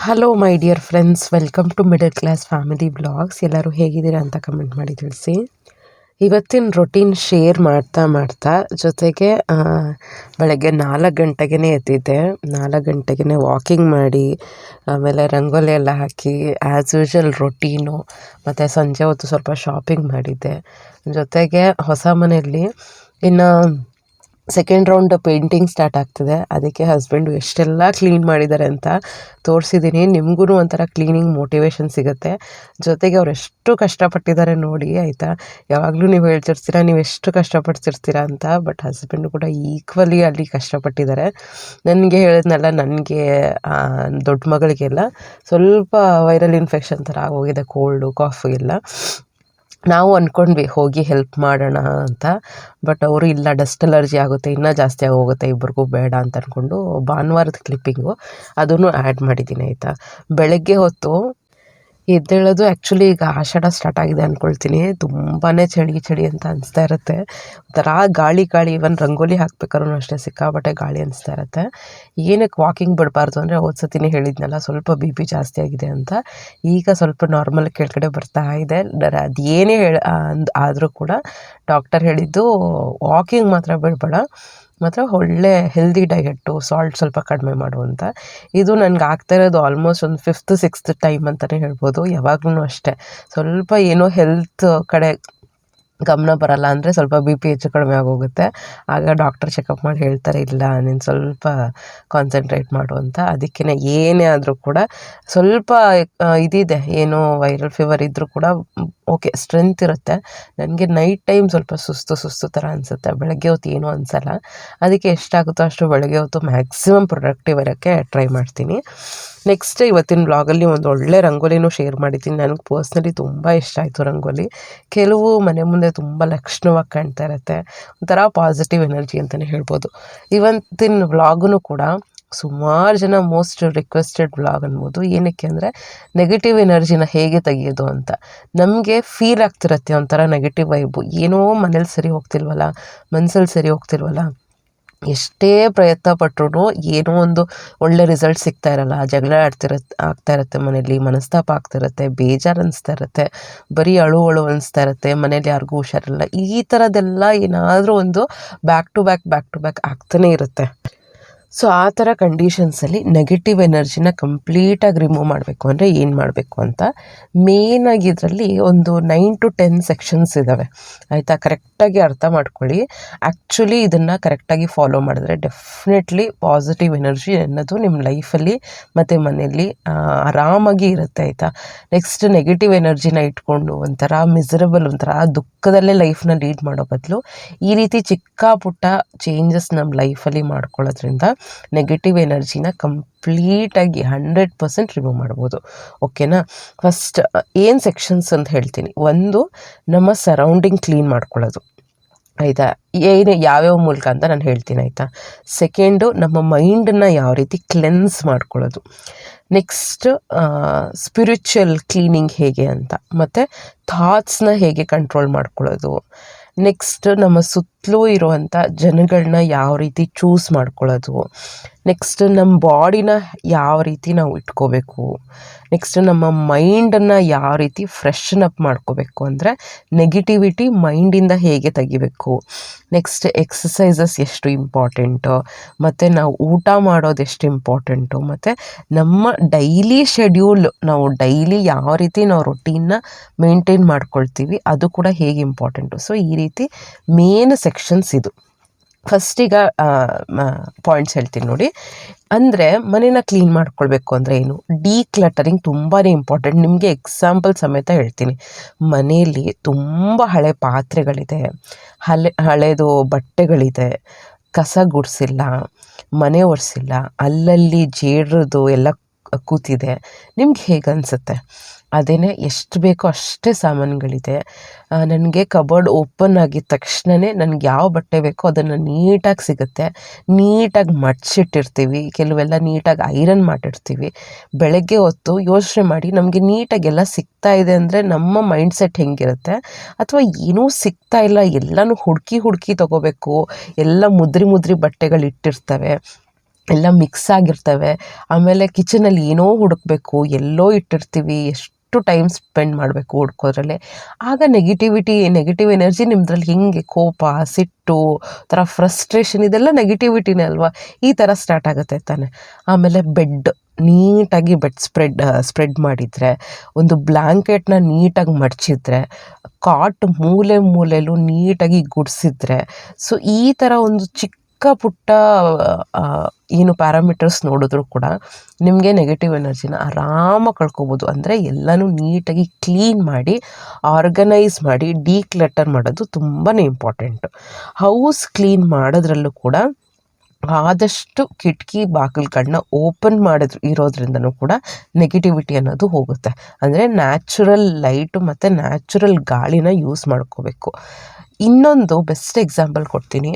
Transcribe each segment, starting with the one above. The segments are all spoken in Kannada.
Hello my dear friends, welcome to middle class family blogs. ಎಲ್ಲರೂ ಹೇಗಿದ್ದೀರಾ ಅಂತ ಕಮೆಂಟ್ ಮಾಡಿ ತಿಳಿಸಿ. ಇವತ್ತಿನ ರೊಟೀನ್ ಶೇರ್ ಮಾಡ್ತಾ ಜೊತೆಗೆ ಬೆಳಗ್ಗೆ 4 ಗಂಟೆಗೆ ಎದ್ದಿದ್ದೆ. 4 ಗಂಟೆಗೆ ವಾಕಿಂಗ್ ಮಾಡಿ ಆಮೇಲೆ ರಂಗೋಲಿ ಎಲ್ಲ ಹಾಕಿ ಆ್ಯಸ್ ಯೂಶ್ವಲ್ ರೊಟೀನು. ಮತ್ತು ಸಂಜೆ ಹೊತ್ತು ಸ್ವಲ್ಪ ಶಾಪಿಂಗ್ ಮಾಡಿದ್ದೆ. ಜೊತೆಗೆ ಹೊಸ ಮನೆಯಲ್ಲಿ ಇನ್ನು ಸೆಕೆಂಡ್ ರೌಂಡ್ ಪೇಂಟಿಂಗ್ ಸ್ಟಾರ್ಟ್ ಆಗ್ತಿದೆ. ಅದಕ್ಕೆ ಹಸ್ಬೆಂಡು ಎಷ್ಟೆಲ್ಲ ಕ್ಲೀನ್ ಮಾಡಿದ್ದಾರೆ ಅಂತ ತೋರಿಸಿದ್ದೀನಿ. ನಿಮಗೂ ಒಂಥರ ಕ್ಲೀನಿಂಗ್ ಮೋಟಿವೇಶನ್ ಸಿಗುತ್ತೆ. ಜೊತೆಗೆ ಅವ್ರು ಎಷ್ಟು ಕಷ್ಟಪಟ್ಟಿದ್ದಾರೆ ನೋಡಿ, ಆಯಿತಾ. ಯಾವಾಗಲೂ ನೀವು ಹೇಳ್ತಿರ್ತೀರ ನೀವು ಎಷ್ಟು ಕಷ್ಟಪಡ್ತಿರ್ತೀರ ಅಂತ, ಬಟ್ ಹಸ್ಬೆಂಡು ಕೂಡ ಈಕ್ವಲಿ ಅಲ್ಲಿ ಕಷ್ಟಪಟ್ಟಿದ್ದಾರೆ. ನನಗೆ ಹೇಳಿದ್ನಲ್ಲ, ನನಗೆ ದೊಡ್ಡ ಮಗಳಿಗೆಲ್ಲ ಸ್ವಲ್ಪ ವೈರಲ್ ಇನ್ಫೆಕ್ಷನ್ ಥರ ಆಗೋಗಿದೆ, ಕೋಲ್ಡು ಕಾಫು ಎಲ್ಲ. ನಾವು ಅಂದ್ಕೊಂಡ್ವಿ ಹೋಗಿ ಹೆಲ್ಪ್ ಮಾಡೋಣ ಅಂತ, ಬಟ್ ಅವರು ಇಲ್ಲ, ಡಸ್ಟ್ ಅಲರ್ಜಿ ಆಗುತ್ತೆ, ಇನ್ನೂ ಜಾಸ್ತಿ ಆಗೋಗುತ್ತೆ, ಇಬ್ಬರಿಗೂ ಬೇಡ ಅಂತ ಅಂದ್ಕೊಂಡು ಭಾನುವಾರದ ಕ್ಲಿಪ್ಪಿಂಗು ಅದನ್ನು ಆ್ಯಡ್ ಮಾಡಿದ್ದೀನಿ, ಆಯಿತಾ. ಬೆಳಗ್ಗೆ ಹೊತ್ತು ಎದ್ದೇಳೋದು ಆ್ಯಕ್ಚುಲಿ ಈಗ ಆಷಾಢ ಸ್ಟಾರ್ಟ್ ಆಗಿದೆ ಅಂದ್ಕೊಳ್ತೀನಿ. ತುಂಬಾ ಚಳಿ ಅಂತ ಅನಿಸ್ತಾ ಇರುತ್ತೆ. ಒಂಥರ ಗಾಳಿ ಇವನ್ ರಂಗೋಲಿ ಹಾಕ್ಬೇಕಾದ್ರೂ ಅಷ್ಟೇ ಸಿಕ್ಕಾಪಟ್ಟೆ ಗಾಳಿ ಅನಿಸ್ತಾ ಇರುತ್ತೆ. ಏನಕ್ಕೆ ವಾಕಿಂಗ್ ಬಿಡಬಾರ್ದು ಅಂದರೆ, ಹೋದ ಸತಿನೇ ಹೇಳಿದ್ನಲ್ಲ, ಸ್ವಲ್ಪ ಬಿ ಪಿ ಜಾಸ್ತಿ ಆಗಿದೆ ಅಂತ. ಈಗ ಸ್ವಲ್ಪ ನಾರ್ಮಲ್ ಕೆಳಗಡೆ ಬರ್ತಾ ಇದೆ. ಅದು ಏನೇ ಆದರೂ ಕೂಡ ಡಾಕ್ಟರ್ ಹೇಳಿದ್ದು ವಾಕಿಂಗ್ ಮಾತ್ರ ಬಿಡಬೇಡ, ಮಾತ್ರ ಒಳ್ಳೆ ಹೆಲ್ದಿ ಡಯೆಟ್ಟು, ಸಾಲ್ಟ್ ಸ್ವಲ್ಪ ಕಡಿಮೆ ಮಾಡುವಂತ. ಇದು ನನಗೆ ಆಗ್ತಾ ಇರೋದು ಆಲ್ಮೋಸ್ಟ್ ಒಂದು 5th 6th ಟೈಮ್ ಅಂತಲೇ ಹೇಳ್ಬೋದು. ಯಾವಾಗಲೂ ಅಷ್ಟೇ ಸ್ವಲ್ಪ ಏನೋ ಹೆಲ್ತ್ ಕಡೆ ಗಮನ ಬರಲ್ಲ ಅಂದರೆ ಸ್ವಲ್ಪ ಬಿ ಪಿ ಹೆಚ್ಚು ಕಡಿಮೆ ಆಗೋಗುತ್ತೆ. ಆಗ ಡಾಕ್ಟರ್ ಚೆಕಪ್ ಮಾಡಿ ಹೇಳ್ತಾರೆ, ಇಲ್ಲ ನೀನು ಸ್ವಲ್ಪ ಕಾನ್ಸಂಟ್ರೇಟ್ ಮಾಡು ಅಂತ. ಅದಕ್ಕೇ ಏನೇ ಆದರೂ ಕೂಡ ಸ್ವಲ್ಪ ಇದಿದೆ, ಏನೋ ವೈರಲ್ ಫೀವರ್ ಇದ್ದರೂ ಕೂಡ ಓಕೆ, ಸ್ಟ್ರೆಂತ್ ಇರುತ್ತೆ. ನನಗೆ ನೈಟ್ ಟೈಮ್ ಸ್ವಲ್ಪ ಸುಸ್ತು ಥರ ಅನಿಸುತ್ತೆ, ಬೆಳಗ್ಗೆ ಹೊತ್ತು ಏನೂ ಅನಿಸಲ್ಲ. ಅದಕ್ಕೆ ಎಷ್ಟಾಗುತ್ತೋ ಅಷ್ಟು ಬೆಳಗ್ಗೆ ಹೊತ್ತು ಮ್ಯಾಕ್ಸಿಮಮ್ ಪ್ರೊಡಕ್ಟಿವ್ ಇರೋಕ್ಕೆ ಟ್ರೈ ಮಾಡ್ತೀನಿ. ನೆಕ್ಸ್ಟ್ ಇವತ್ತಿನ ಬ್ಲಾಗಲ್ಲಿ ಒಂದು ಒಳ್ಳೆ ರಂಗೋಲಿನೂ ಶೇರ್ ಮಾಡಿದ್ದೀನಿ. ನನಗೆ ಪರ್ಸ್ನಲಿ ತುಂಬ ಇಷ್ಟ ಆಯಿತು ರಂಗೋಲಿ. ಕೆಲವು ಮನೆ ಮುಂದೆ ತುಂಬ ಲಕ್ಷಣವಾಗಿ ಕಾಣ್ತಾ ಇರುತ್ತೆ, ಒಂಥರ ಪಾಸಿಟಿವ್ ಎನರ್ಜಿ ಅಂತಲೇ ಹೇಳ್ಬೋದು. ಇವತ್ತಿನ ವ್ಲಾಗೂ ಕೂಡ ಸುಮಾರು ಜನ ಮೋಸ್ಟ್ ರಿಕ್ವೆಸ್ಟೆಡ್ ವ್ಲಾಗ್ ಅನ್ಬೋದು. ಏನಕ್ಕೆ ಅಂದರೆ, ನೆಗೆಟಿವ್ ಎನರ್ಜಿನ ಹೇಗೆ ತೆಗೆಯೋದು ಅಂತ. ನಮಗೆ ಫೀಲ್ ಆಗ್ತಿರತ್ತೆ ಒಂಥರ ನೆಗೆಟಿವ್ ವೈಬು, ಏನೋ ಮನೇಲಿ ಸರಿ ಹೋಗ್ತಿಲ್ವಲ್ಲ, ಮನಸ್ಸಲ್ಲಿ ಸರಿ ಹೋಗ್ತಿಲ್ವಲ್ಲ, ಎಷ್ಟೇ ಪ್ರಯತ್ನ ಪಟ್ಟರು ಏನೋ ಒಂದು ಒಳ್ಳೆ ರಿಸಲ್ಟ್ ಸಿಗ್ತಾ ಇರಲ್ಲ. ಜಗಳ ಆಗ್ತಾ ಇರುತ್ತೆ ಮನೇಲಿ, ಮನಸ್ತಾಪ ಆಗ್ತಿರುತ್ತೆ, ಬೇಜಾರು ಅನಿಸ್ತಾ ಇರುತ್ತೆ, ಬರೀ ಅಳು ಅನಿಸ್ತಾ ಇರುತ್ತೆ, ಮನೇಲಿ ಯಾರಿಗೂ ಹುಷಾರಿಲ್ಲ. ಈ ಥರದ್ದೆಲ್ಲ ಏನಾದರೂ ಒಂದು ಬ್ಯಾಕ್ ಟು ಬ್ಯಾಕ್ ಆಗ್ತಾನೇ ಇರುತ್ತೆ. ಸೊ ಆ ಥರ ಕಂಡೀಷನ್ಸಲ್ಲಿ ನೆಗೆಟಿವ್ ಎನರ್ಜಿನ ಕಂಪ್ಲೀಟಾಗಿ ರಿಮೂವ್ ಮಾಡಬೇಕು ಅಂದರೆ ಏನು ಮಾಡಬೇಕು ಅಂತ, ಮೇಯ್ನಾಗಿ ಇದರಲ್ಲಿ ಒಂದು 9 to 10 ಸೆಕ್ಷನ್ಸ್ ಇದ್ದಾವೆ, ಆಯಿತಾ. ಕರೆಕ್ಟಾಗಿ ಅರ್ಥ ಮಾಡ್ಕೊಳ್ಳಿ. ಆ್ಯಕ್ಚುಲಿ ಇದನ್ನು ಕರೆಕ್ಟಾಗಿ ಫಾಲೋ ಮಾಡಿದ್ರೆ ಡೆಫಿನೆಟ್ಲಿ ಪಾಸಿಟಿವ್ ಎನರ್ಜಿ ಅನ್ನೋದು ನಿಮ್ಮ ಲೈಫಲ್ಲಿ ಮತ್ತು ಮನೆಯಲ್ಲಿ ಆರಾಮಾಗಿ ಇರುತ್ತೆ, ಆಯಿತಾ. ನೆಕ್ಸ್ಟ್ ನೆಗೆಟಿವ್ ಎನರ್ಜಿನ ಇಟ್ಕೊಂಡು ಒಂಥರ ಮಿಸರಬಲ್, ಒಂಥರ ದುಃಖದಲ್ಲೇ ಲೈಫ್ನ ಲೀಡ್ ಮಾಡೋ ಬದಲು ಈ ರೀತಿ ಚಿಕ್ಕ ಪುಟ್ಟ ಚೇಂಜಸ್ ನಮ್ಮ ಲೈಫಲ್ಲಿ ಮಾಡ್ಕೊಳ್ಳೋದ್ರಿಂದ ನೆಗೆಟಿವ್ ಎನರ್ಜಿನ ಕಂಪ್ಲೀಟಾಗಿ 100% ರಿಮೂವ್ ಮಾಡ್ಬೋದು, ಓಕೆನಾ. ಫಸ್ಟ್ ಏನು ಸೆಕ್ಷನ್ಸ್ ಅಂತ ಹೇಳ್ತೀನಿ. ಒಂದು, ನಮ್ಮ ಸರೌಂಡಿಂಗ್ ಕ್ಲೀನ್ ಮಾಡ್ಕೊಳ್ಳೋದು, ಆಯಿತಾ. ಯಾವ್ಯಾವ ಮೂಲಕ ಅಂತ ನಾನು ಹೇಳ್ತೀನಿ, ಆಯಿತಾ. ಸೆಕೆಂಡು, ನಮ್ಮ ಮೈಂಡನ್ನು ಯಾವ ರೀತಿ ಕ್ಲೆನ್ಸ್ ಮಾಡ್ಕೊಳ್ಳೋದು. ನೆಕ್ಸ್ಟ್, ಸ್ಪಿರಿಚುವಲ್ ಕ್ಲೀನಿಂಗ್ ಹೇಗೆ ಅಂತ, ಮತ್ತು ಥಾಟ್ಸ್ನ ಹೇಗೆ ಕಂಟ್ರೋಲ್ ಮಾಡ್ಕೊಳ್ಳೋದು. ನೆಕ್ಸ್ಟ್, ನಮ್ಮ ಸುತ್ತಲೂ ಇರುವಂಥ ಜನಗಳನ್ನ ಯಾವ ರೀತಿ ಚೂಸ್ ಮಾಡ್ಕೊಳ್ಳೋದು. ನೆಕ್ಸ್ಟ್, ನಮ್ಮ ಬಾಡಿನ ಯಾವ ರೀತಿ ನಾವು ಇಟ್ಕೋಬೇಕು. ನೆಕ್ಸ್ಟ್, ನಮ್ಮ ಮೈಂಡನ್ನು ಯಾವ ರೀತಿ ಫ್ರೆಶನ್ ಅಪ್ ಮಾಡ್ಕೋಬೇಕು, ಅಂದರೆ ನೆಗೆಟಿವಿಟಿ ಮೈಂಡಿಂದ ಹೇಗೆ ತೆಗಿಬೇಕು. ನೆಕ್ಸ್ಟ್, ಎಕ್ಸಸೈಸಸ್ ಎಷ್ಟು ಇಂಪಾರ್ಟೆಂಟು, ಮತ್ತು ನಾವು ಊಟ ಮಾಡೋದು ಎಷ್ಟು ಇಂಪಾರ್ಟೆಂಟು, ಮತ್ತು ನಮ್ಮ ಡೈಲಿ ಶೆಡ್ಯೂಲ್, ನಾವು ಡೈಲಿ ಯಾವ ರೀತಿ ನಾವು ರೊಟೀನ್ನ ಮೇಂಟೈನ್ ಮಾಡ್ಕೊಳ್ತೀವಿ ಅದು ಕೂಡ ಹೇಗೆ ಇಂಪಾರ್ಟೆಂಟು. ಸೊ ಈ ರೀತಿ ಮೇನ್ ಸೆಕ್ಷನ್ಸ್ ಇದು. ಫಸ್ಟಿಗ ಪಾಯಿಂಟ್ಸ್ ಹೇಳ್ತೀನಿ ನೋಡಿ. ಅಂದರೆ ಮನೇನ ಕ್ಲೀನ್ ಮಾಡ್ಕೊಳ್ಬೇಕು ಅಂದರೆ ಏನು, ಡಿಕ್ಲಟರಿಂಗ್ ತುಂಬಾ ಇಂಪಾರ್ಟೆಂಟ್. ನಿಮಗೆ ಎಕ್ಸಾಂಪಲ್ ಸಮೇತ ಹೇಳ್ತೀನಿ. ಮನೆಯಲ್ಲಿ ತುಂಬ ಹಳೆ ಪಾತ್ರೆಗಳಿದೆ, ಹಳೆದು ಬಟ್ಟೆಗಳಿದೆ, ಕಸ ಗುಡಿಸಿಲ್ಲ, ಮನೆ ಒರೆಸಿಲ್ಲ, ಅಲ್ಲಲ್ಲಿ ಜೇಡ್ರದ್ದು ಎಲ್ಲ ಕೂತಿದೆ, ನಿಮ್ಗೆ ಹೇಗೆ ಅನಿಸುತ್ತೆ. ಅದೇನೇ ಎಷ್ಟು ಬೇಕೋ ಅಷ್ಟೇ ಸಾಮಾನುಗಳಿದೆ. ನನಗೆ ಕಬೋರ್ಡ್ ಓಪನ್ ಆಗಿದ ತಕ್ಷಣವೇ ನನಗೆ ಯಾವ ಬಟ್ಟೆ ಬೇಕೋ ಅದನ್ನು ನೀಟಾಗಿ ಸಿಗುತ್ತೆ, ನೀಟಾಗಿ ಮಡ್ಚಿಟ್ಟಿರ್ತೀವಿ, ಕೆಲವೆಲ್ಲ ನೀಟಾಗಿ ಐರನ್ ಮಾಡಿರ್ತೀವಿ. ಬೆಳಗ್ಗೆ ಹೊತ್ತು ಯೋಚನೆ ಮಾಡಿ, ನಮಗೆ ನೀಟಾಗೆಲ್ಲ ಸಿಗ್ತಾ ಇದೆ ಅಂದರೆ ನಮ್ಮ ಮೈಂಡ್ಸೆಟ್ ಹೆಂಗಿರುತ್ತೆ. ಅಥವಾ ಏನೂ ಸಿಗ್ತಾ ಇಲ್ಲ, ಎಲ್ಲನೂ ಹುಡುಕಿ ತೊಗೋಬೇಕು, ಎಲ್ಲ ಮುದ್ರಿ ಬಟ್ಟೆಗಳು ಇಟ್ಟಿರ್ತವೆ, ಎಲ್ಲ ಮಿಕ್ಸ್ ಆಗಿರ್ತವೆ. ಆಮೇಲೆ ಕಿಚನಲ್ಲಿ ಏನೋ ಹುಡುಕಬೇಕು, ಎಲ್ಲೋ ಇಟ್ಟಿರ್ತೀವಿ, ಎಷ್ಟು ಟೈಮ್ ಸ್ಪೆಂಡ್ ಮಾಡಬೇಕು ಹುಡ್ಕೋದ್ರಲ್ಲಿ. ಆಗ ನೆಗೆಟಿವ್ ಎನರ್ಜಿ ನಿಮ್ಮದ್ರಲ್ಲಿ ಹಿಂಗೆ ಕೋಪ, ಸಿಟ್ಟು, ಥರ ಫ್ರಸ್ಟ್ರೇಷನ್, ಇದೆಲ್ಲ ನೆಗೆಟಿವಿಟಿನೇ ಅಲ್ವಾ, ಈ ಥರ ಸ್ಟಾರ್ಟ್ ಆಗುತ್ತೆ ತಾನೆ. ಆಮೇಲೆ ನೀಟಾಗಿ ಸ್ಪ್ರೆಡ್ ಮಾಡಿದರೆ, ಒಂದು ಬ್ಲ್ಯಾಂಕೆಟ್ನ ನೀಟಾಗಿ ಮಡಚಿದ್ರೆ, ಕಾಟ್ ಮೂಲೆಯಲ್ಲೂ ನೀಟಾಗಿ ಗುಡಿಸಿದ್ರೆ, ಸೊ ಈ ಥರ ಒಂದು ಚಿಕ್ಕ ಪುಟ್ಟ ಏನು ಪ್ಯಾರಾಮೀಟರ್ಸ್ ನೋಡಿದ್ರು ಕೂಡ ನಿಮಗೆ ನೆಗೆಟಿವ್ ಎನರ್ಜಿನ ಆರಾಮಾಗಿ ಕಳ್ಕೊಬೋದು. ಅಂದರೆ ಎಲ್ಲನೂ ನೀಟಾಗಿ ಕ್ಲೀನ್ ಮಾಡಿ, ಆರ್ಗನೈಸ್ ಮಾಡಿ, ಡೀಕ್ಲಟರ್ ಮಾಡೋದು ತುಂಬಾ ಇಂಪಾರ್ಟೆಂಟು. ಹೌಸ್ ಕ್ಲೀನ್ ಮಾಡೋದ್ರಲ್ಲೂ ಕೂಡ ಆದಷ್ಟು ಕಿಟಕಿ ಬಾಗಿಲುಗಳನ್ನ ಓಪನ್ ಇರೋದ್ರಿಂದನೂ ಕೂಡ ನೆಗೆಟಿವಿಟಿ ಅನ್ನೋದು ಹೋಗುತ್ತೆ. ಅಂದರೆ ನ್ಯಾಚುರಲ್ ಲೈಟು ಮತ್ತು ನ್ಯಾಚುರಲ್ ಗಾಳಿನ ಯೂಸ್ ಮಾಡ್ಕೋಬೇಕು. ಇನ್ನೊಂದು ಬೆಸ್ಟ್ ಎಕ್ಸಾಂಪಲ್ ಕೊಡ್ತೀನಿ.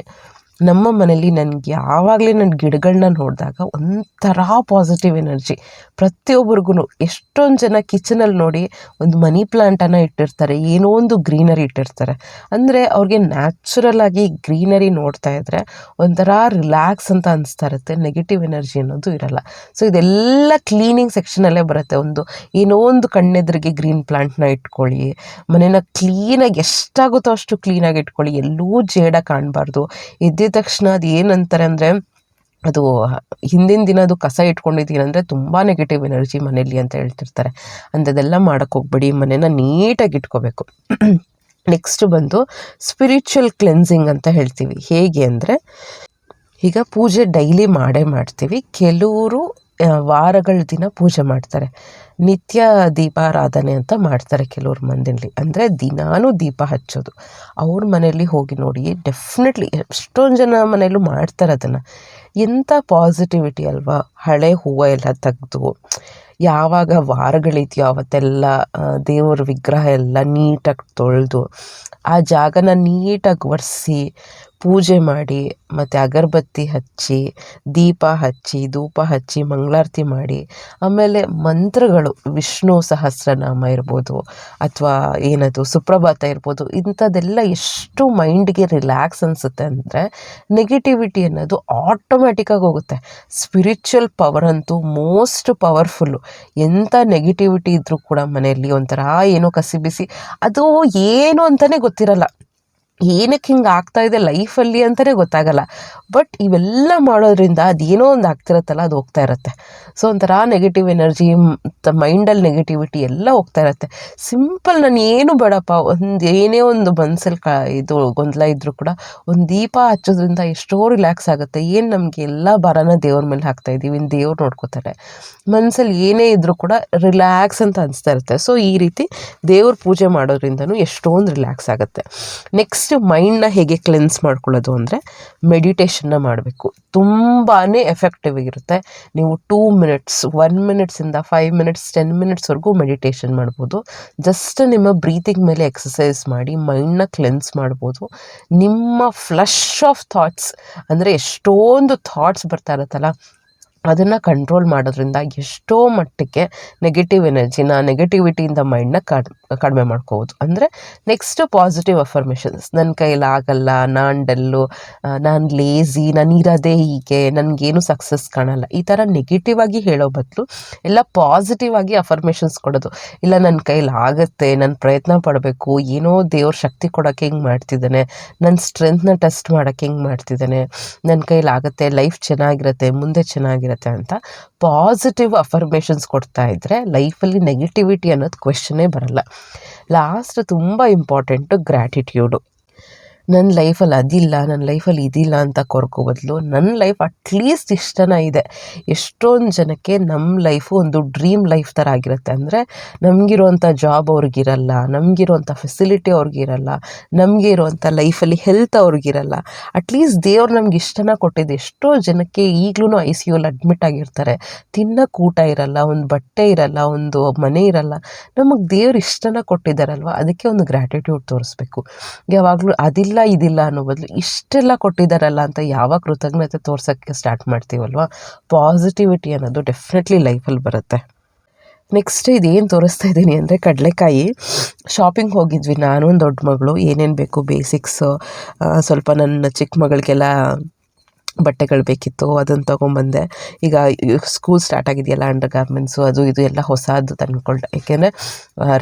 ನಮ್ಮ ಮನೇಲಿ ಯಾವಾಗಲೇ ನನ್ನ ಗಿಡಗಳನ್ನ ನೋಡಿದಾಗ ಒಂಥರ ಪಾಸಿಟಿವ್ ಎನರ್ಜಿ. ಪ್ರತಿಯೊಬ್ಬರಿಗೂ ಎಷ್ಟೊಂದು ಜನ ಕಿಚನಲ್ಲಿ ನೋಡಿ ಒಂದು ಮನಿ ಪ್ಲ್ಯಾಂಟನ್ನು ಇಟ್ಟಿರ್ತಾರೆ, ಏನೋ ಒಂದು ಗ್ರೀನರಿ ಇಟ್ಟಿರ್ತಾರೆ. ಅಂದರೆ ಅವ್ರಿಗೆ ನ್ಯಾಚುರಲ್ ಆಗಿ ಗ್ರೀನರಿ ನೋಡ್ತಾ ಇದ್ದರೆ ಒಂಥರ ರಿಲ್ಯಾಕ್ಸ್ ಅಂತ ಅನಿಸ್ತಾ ಇರುತ್ತೆ, ನೆಗೆಟಿವ್ ಎನರ್ಜಿ ಅನ್ನೋದು ಇರಲ್ಲ. ಸೊ ಇದೆಲ್ಲ ಕ್ಲೀನಿಂಗ್ ಸೆಕ್ಷನಲ್ಲೇ ಬರುತ್ತೆ. ಏನೋ ಒಂದು ಕಣ್ಣೆದ್ರಿಗೆ ಗ್ರೀನ್ ಪ್ಲ್ಯಾಂಟ್ನ ಇಟ್ಕೊಳ್ಳಿ, ಮನೇನ ಕ್ಲೀನಾಗಿ ಎಷ್ಟಾಗುತ್ತೋ ಅಷ್ಟು ಕ್ಲೀನಾಗಿ ಇಟ್ಕೊಳ್ಳಿ, ಎಲ್ಲೂ ಜೇಡ ಕಾಣಬಾರ್ದು. ಎದ್ದಿದ ತಕ್ಷಣ ಅದು ಏನಂತಾರೆ ಅಂದರೆ, ಅದು ಹಿಂದಿನ ದಿನ ಅದು ಕಸ ಇಟ್ಕೊಂಡಿದ್ದೀನಿ ಅಂದರೆ ತುಂಬ ನೆಗೆಟಿವ್ ಎನರ್ಜಿ ಮನೇಲಿ ಅಂತ ಹೇಳ್ತಿರ್ತಾರೆ. ಅಂಥದ್ದೆಲ್ಲ ಮಾಡೋಕ್ಕೆ ಹೋಗ್ಬೇಡಿ, ಮನೇನ ನೀಟಾಗಿ ಇಟ್ಕೋಬೇಕು. ನೆಕ್ಸ್ಟ್ ಬಂದು ಸ್ಪಿರಿಚುವಲ್ ಕ್ಲೆನ್ಸಿಂಗ್ ಅಂತ ಹೇಳ್ತೀವಿ. ಹೇಗೆ ಅಂದರೆ, ಈಗ ಪೂಜೆ ಡೈಲಿ ಮಾಡ್ತೀವಿ. ಕೆಲವರು ವಾರಗಳ ದಿನ ಪೂಜೆ ಮಾಡ್ತಾರೆ, ನಿತ್ಯ ದೀಪಾರಾಧನೆ ಅಂತ ಮಾಡ್ತಾರೆ ಕೆಲವ್ರ ಮನೆಯಲ್ಲಿ. ಅಂದರೆ ದಿನಾನೂ ದೀಪ ಹಚ್ಚೋದು. ಅವ್ರ ಮನೆಯಲ್ಲಿ ಹೋಗಿ ನೋಡಿ, ಡೆಫಿನೆಟ್ಲಿ ಎಷ್ಟೊಂದು ಜನ ಮನೆಯಲ್ಲೂ ಮಾಡ್ತಾರೆ ಅದನ್ನು. ಎಂಥ ಪಾಸಿಟಿವಿಟಿ ಅಲ್ವಾ. ಹಳೆ ಹೂವು ಎಲ್ಲ ತೆಗೆದು, ಯಾವಾಗ ವಾರಗಳಿದೆಯೋ ಅವತ್ತೆಲ್ಲ ದೇವರ ವಿಗ್ರಹ ಎಲ್ಲ ನೀಟಾಗಿ ತೊಳೆದು, ಆ ಜಾಗನ ನೀಟಾಗಿ ಒರೆಸಿ, ಪೂಜೆ ಮಾಡಿ, ಮತ್ತು ಅಗರಬತ್ತಿ ಹಚ್ಚಿ, ದೀಪ ಹಚ್ಚಿ, ಧೂಪ ಹಚ್ಚಿ, ಮಂಗಳಾರತಿ ಮಾಡಿ, ಆಮೇಲೆ ಮಂತ್ರಗಳು, ವಿಷ್ಣು ಸಹಸ್ರನಾಮ ಇರ್ಬೋದು, ಅಥವಾ ಏನದು ಸುಪ್ರಭಾತ ಇರ್ಬೋದು, ಇಂಥದ್ದೆಲ್ಲ ಎಷ್ಟು ಮೈಂಡ್ಗೆ ರಿಲ್ಯಾಕ್ಸ್ ಅನಿಸುತ್ತೆ ಅಂದರೆ ನೆಗೆಟಿವಿಟಿ ಅನ್ನೋದು ಆಟೋಮ್ಯಾಟಿಕ್ಕಾಗಿ ಹೋಗುತ್ತೆ. ಸ್ಪಿರಿಚುವಲ್ ಪವರ್ ಅಂತೂ ಮೋಸ್ಟ್ ಪವರ್ಫುಲ್ಲು. ಎಂಥ ನೆಗೆಟಿವಿಟಿ ಇದ್ದರೂ ಕೂಡ ಮನೆಯಲ್ಲಿ ಒಂಥರ ಏನೋ ಕಸಿ ಬಿಸಿ, ಅದು ಏನು ಅಂತಲೇ ಗೊತ್ತಿರಲ್ಲ, ಏನಕ್ಕೆ ಹಿಂಗೆ ಆಗ್ತಾಯಿದೆ ಲೈಫಲ್ಲಿ ಅಂತಲೇ ಗೊತ್ತಾಗಲ್ಲ. ಬಟ್ ಇವೆಲ್ಲ ಮಾಡೋದ್ರಿಂದ ಅದೇನೋ ಒಂದು ಆಗ್ತಿರತ್ತಲ್ಲ, ಅದು ಹೋಗ್ತಾ ಇರುತ್ತೆ. ಸೊ ಒಂಥರ ನೆಗೆಟಿವ್ ಎನರ್ಜಿ, ಮೈಂಡಲ್ಲಿ ನೆಗೆಟಿವಿಟಿ ಎಲ್ಲ ಹೋಗ್ತಾ ಇರುತ್ತೆ. ಸಿಂಪಲ್, ನಾನು ಏನು ಬೇಡಪ್ಪ, ಏನೇ ಒಂದು ಮನ್ಸಲ್ಲಿ ಇದು ಗೊಂದಲ ಇದ್ದರೂ ಕೂಡ ಒಂದು ದೀಪ ಹಚ್ಚೋದ್ರಿಂದ ಎಷ್ಟೋ ರಿಲ್ಯಾಕ್ಸ್ ಆಗುತ್ತೆ. ಏನು ನಮಗೆ ಎಲ್ಲ ಭಾರನ ದೇವ್ರ ಮೇಲೆ ಹಾಕ್ತಾಯಿದ್ದೀವಿ, ಇನ್ನು ದೇವ್ರು ನೋಡ್ಕೋತಾರೆ. ಮನಸ್ಸಲ್ಲಿ ಏನೇ ಇದ್ದರೂ ಕೂಡ ರಿಲ್ಯಾಕ್ಸ್ ಅಂತ ಅನಿಸ್ತಾ ಇರುತ್ತೆ. ಸೊ ಈ ರೀತಿ ದೇವ್ರ ಪೂಜೆ ಮಾಡೋದ್ರಿಂದನೂ ಎಷ್ಟೊಂದು ರಿಲ್ಯಾಕ್ಸ್ ಆಗುತ್ತೆ. ನೆಕ್ಸ್ಟ್ ಮೈಂಡ್ನ ಹೇಗೆ ಕ್ಲೆನ್ಸ್ ಮಾಡ್ಕೊಳ್ಳೋದು ಅಂದರೆ, ಮೆಡಿಟೇಷನ್ನ ಮಾಡಬೇಕು. ತುಂಬಾ ಎಫೆಕ್ಟಿವ್ ಆಗಿರುತ್ತೆ. ನೀವು 2 ಮಿನಿಟ್ಸ್, 1 ಮಿನಿಟ್ಸಿಂದ 5 ಮಿನಿಟ್ಸ್, 10 ಮಿನಿಟ್ಸ್ವರೆಗೂ ಮೆಡಿಟೇಷನ್ ಮಾಡ್ಬೋದು. ಜಸ್ಟ್ ನಿಮ್ಮ ಬ್ರೀತಿಂಗ್ ಮೇಲೆ ಎಕ್ಸಸೈಸ್ ಮಾಡಿ ಮೈಂಡ್ನ ಕ್ಲೆನ್ಸ್ ಮಾಡ್ಬೋದು. ನಿಮ್ಮ ಫ್ಲಶ್ ಆಫ್ ಥಾಟ್ಸ್, ಅಂದರೆ ಎಷ್ಟೊಂದು ಥಾಟ್ಸ್ ಬರ್ತಾ ಇರುತ್ತಲ್ಲ, ಅದನ್ನು ಕಂಟ್ರೋಲ್ ಮಾಡೋದ್ರಿಂದ ಎಷ್ಟೋ ಮಟ್ಟಕ್ಕೆ ನೆಗೆಟಿವಿಟಿಯಿಂದ ಮೈಂಡನ್ನ ಕಡಿಮೆ ಮಾಡ್ಕೋಬೋದು. ಅಂದರೆ ನೆಕ್ಸ್ಟು ಪಾಸಿಟಿವ್ ಅಫರ್ಮೇಷನ್ಸ್. ನನ್ನ ಕೈಲಾಗಲ್ಲ, ನಾನು ಡಲ್ಲು, ನಾನು ಲೇಝಿ, ನಾನು ಇರೋದೇ ಹೀಗೆ, ನನಗೇನು ಸಕ್ಸಸ್ ಕಾಣಲ್ಲ, ಈ ಥರ ನೆಗೆಟಿವ್ ಆಗಿ ಹೇಳೋ ಬದಲು ಎಲ್ಲ ಪಾಸಿಟಿವ್ ಆಗಿ ಅಫರ್ಮೇಷನ್ಸ್ ಕೊಡೋದು. ಇಲ್ಲ, ನನ್ನ ಕೈಲಾಗುತ್ತೆ, ನಾನು ಪ್ರಯತ್ನ ಪಡಬೇಕು, ಏನೋ ದೇವ್ರ ಶಕ್ತಿ ಕೊಡೋಕ್ಕೆ ಹಿಂಗೆ ಮಾಡ್ತಿದ್ದಾನೆ, ನನ್ನ ಸ್ಟ್ರೆಂತ್ನ ಟೆಸ್ಟ್ ಮಾಡೋಕ್ಕೆ ಹಿಂಗೆ ಮಾಡ್ತಿದ್ದಾನೆ, ನನ್ನ ಕೈಲಾಗುತ್ತೆ, ಲೈಫ್ ಚೆನ್ನಾಗಿರುತ್ತೆ, ಮುಂದೆ ಚೆನ್ನಾಗಿರುತ್ತೆ ಅಂತ ಪಾಸಿಟಿವ್ ಅಫರ್ಮೇಷನ್ಸ್ ಕೊಡ್ತಾ ಇದ್ದರೆ ಲೈಫಲ್ಲಿ ನೆಗೆಟಿವಿಟಿ ಅನ್ನೋದು ಕ್ವೆಶ್ಚನ್ನೇ ಬರಲ್ಲ. ಲಾಸ್ಟ್ ತುಂಬ ಇಂಪಾರ್ಟೆಂಟು ಗ್ರ್ಯಾಟಿಟ್ಯೂಡು. ನನ್ನ ಲೈಫಲ್ಲಿ ಅದಿಲ್ಲ, ನನ್ನ ಲೈಫಲ್ಲಿ ಇದಿಲ್ಲ ಅಂತ ಕೊರಕೋ ಬದಲು, ನನ್ನ ಲೈಫ್ ಅಟ್ಲೀಸ್ಟ್ ಇಷ್ಟನ ಇದೆ. ಎಷ್ಟೊಂದು ಜನಕ್ಕೆ ನಮ್ಮ ಲೈಫು ಒಂದು ಡ್ರೀಮ್ ಲೈಫ್ ಥರ ಆಗಿರುತ್ತೆ. ಅಂದರೆ ನಮಗಿರುವಂಥ ಜಾಬ್ ಅವ್ರಿಗಿರಲ್ಲ, ನಮಗಿರುವಂಥ ಫೆಸಿಲಿಟಿ ಅವ್ರಿಗಿರಲ್ಲ, ನಮಗೆ ಇರುವಂಥ ಲೈಫಲ್ಲಿ ಹೆಲ್ತ್ ಅವ್ರಿಗಿರಲ್ಲ. ಅಟ್ಲೀಸ್ಟ್ ದೇವ್ರು ನಮ್ಗೆ ಇಷ್ಟನ ಕೊಟ್ಟಿದೆ. ಎಷ್ಟೋ ಜನಕ್ಕೆ ಈಗಲೂ ICUಲಿ ಅಡ್ಮಿಟ್ ಆಗಿರ್ತಾರೆ, ತಿನ್ನೋಕ್ಕೆ ಊಟ ಇರಲ್ಲ, ಒಂದು ಬಟ್ಟೆ ಇರಲ್ಲ, ಒಂದು ಮನೆ ಇರಲ್ಲ. ನಮಗೆ ದೇವ್ರು ಇಷ್ಟನ ಕೊಟ್ಟಿದ್ದಾರಲ್ವ, ಅದಕ್ಕೆ ಒಂದು ಗ್ರ್ಯಾಟಿಟ್ಯೂಡ್ ತೋರಿಸ್ಬೇಕು. ಯಾವಾಗಲೂ ಇದಿಲ್ಲ ಅನ್ನೋ ಬದಲು ಇಷ್ಟೆಲ್ಲ ಕೊಟ್ಟಿದ್ದಾರಲ್ಲ ಅಂತ ಯಾವಾಗ ಕೃತಜ್ಞತೆ ತೋರ್ಸೋಕ್ಕೆ ಸ್ಟಾರ್ಟ್ ಮಾಡ್ತೀವಲ್ವ, ಪಾಸಿಟಿವಿಟಿ ಅನ್ನೋದು ಡೆಫಿನೆಟ್ಲಿ ಲೈಫಲ್ಲಿ ಬರುತ್ತೆ. ನೆಕ್ಸ್ಟ್ ಇದೇನು ತೋರಿಸ್ತಾ ಇದ್ದೀನಿ ಅಂದರೆ, ಕಡಲೆಕಾಯಿ. ಶಾಪಿಂಗ್ ಹೋಗಿದ್ವಿ ನಾನು, ಒಂದು ದೊಡ್ಡ ಮಗಳು, ಏನೇನು ಬೇಕು ಬೇಸಿಕ್ಸು, ಸ್ವಲ್ಪ ನನ್ನ ಚಿಕ್ಕ ಮಗಳಿಗೆಲ್ಲ ಬಟ್ಟೆಗಳು ಬೇಕಿತ್ತು, ಅದನ್ನು ತೊಗೊಂಬಂದೆ. ಈಗ ಸ್ಕೂಲ್ ಸ್ಟಾರ್ಟ್ ಆಗಿದೆಯಲ್ಲ, ಅಂಡರ್ ಗಾರ್ಮೆಂಟ್ಸು ಅದು ಇದು ಎಲ್ಲ ಹೊಸದು ತಂದ್ಕೊಂಡೆ. ಏಕೆಂದರೆ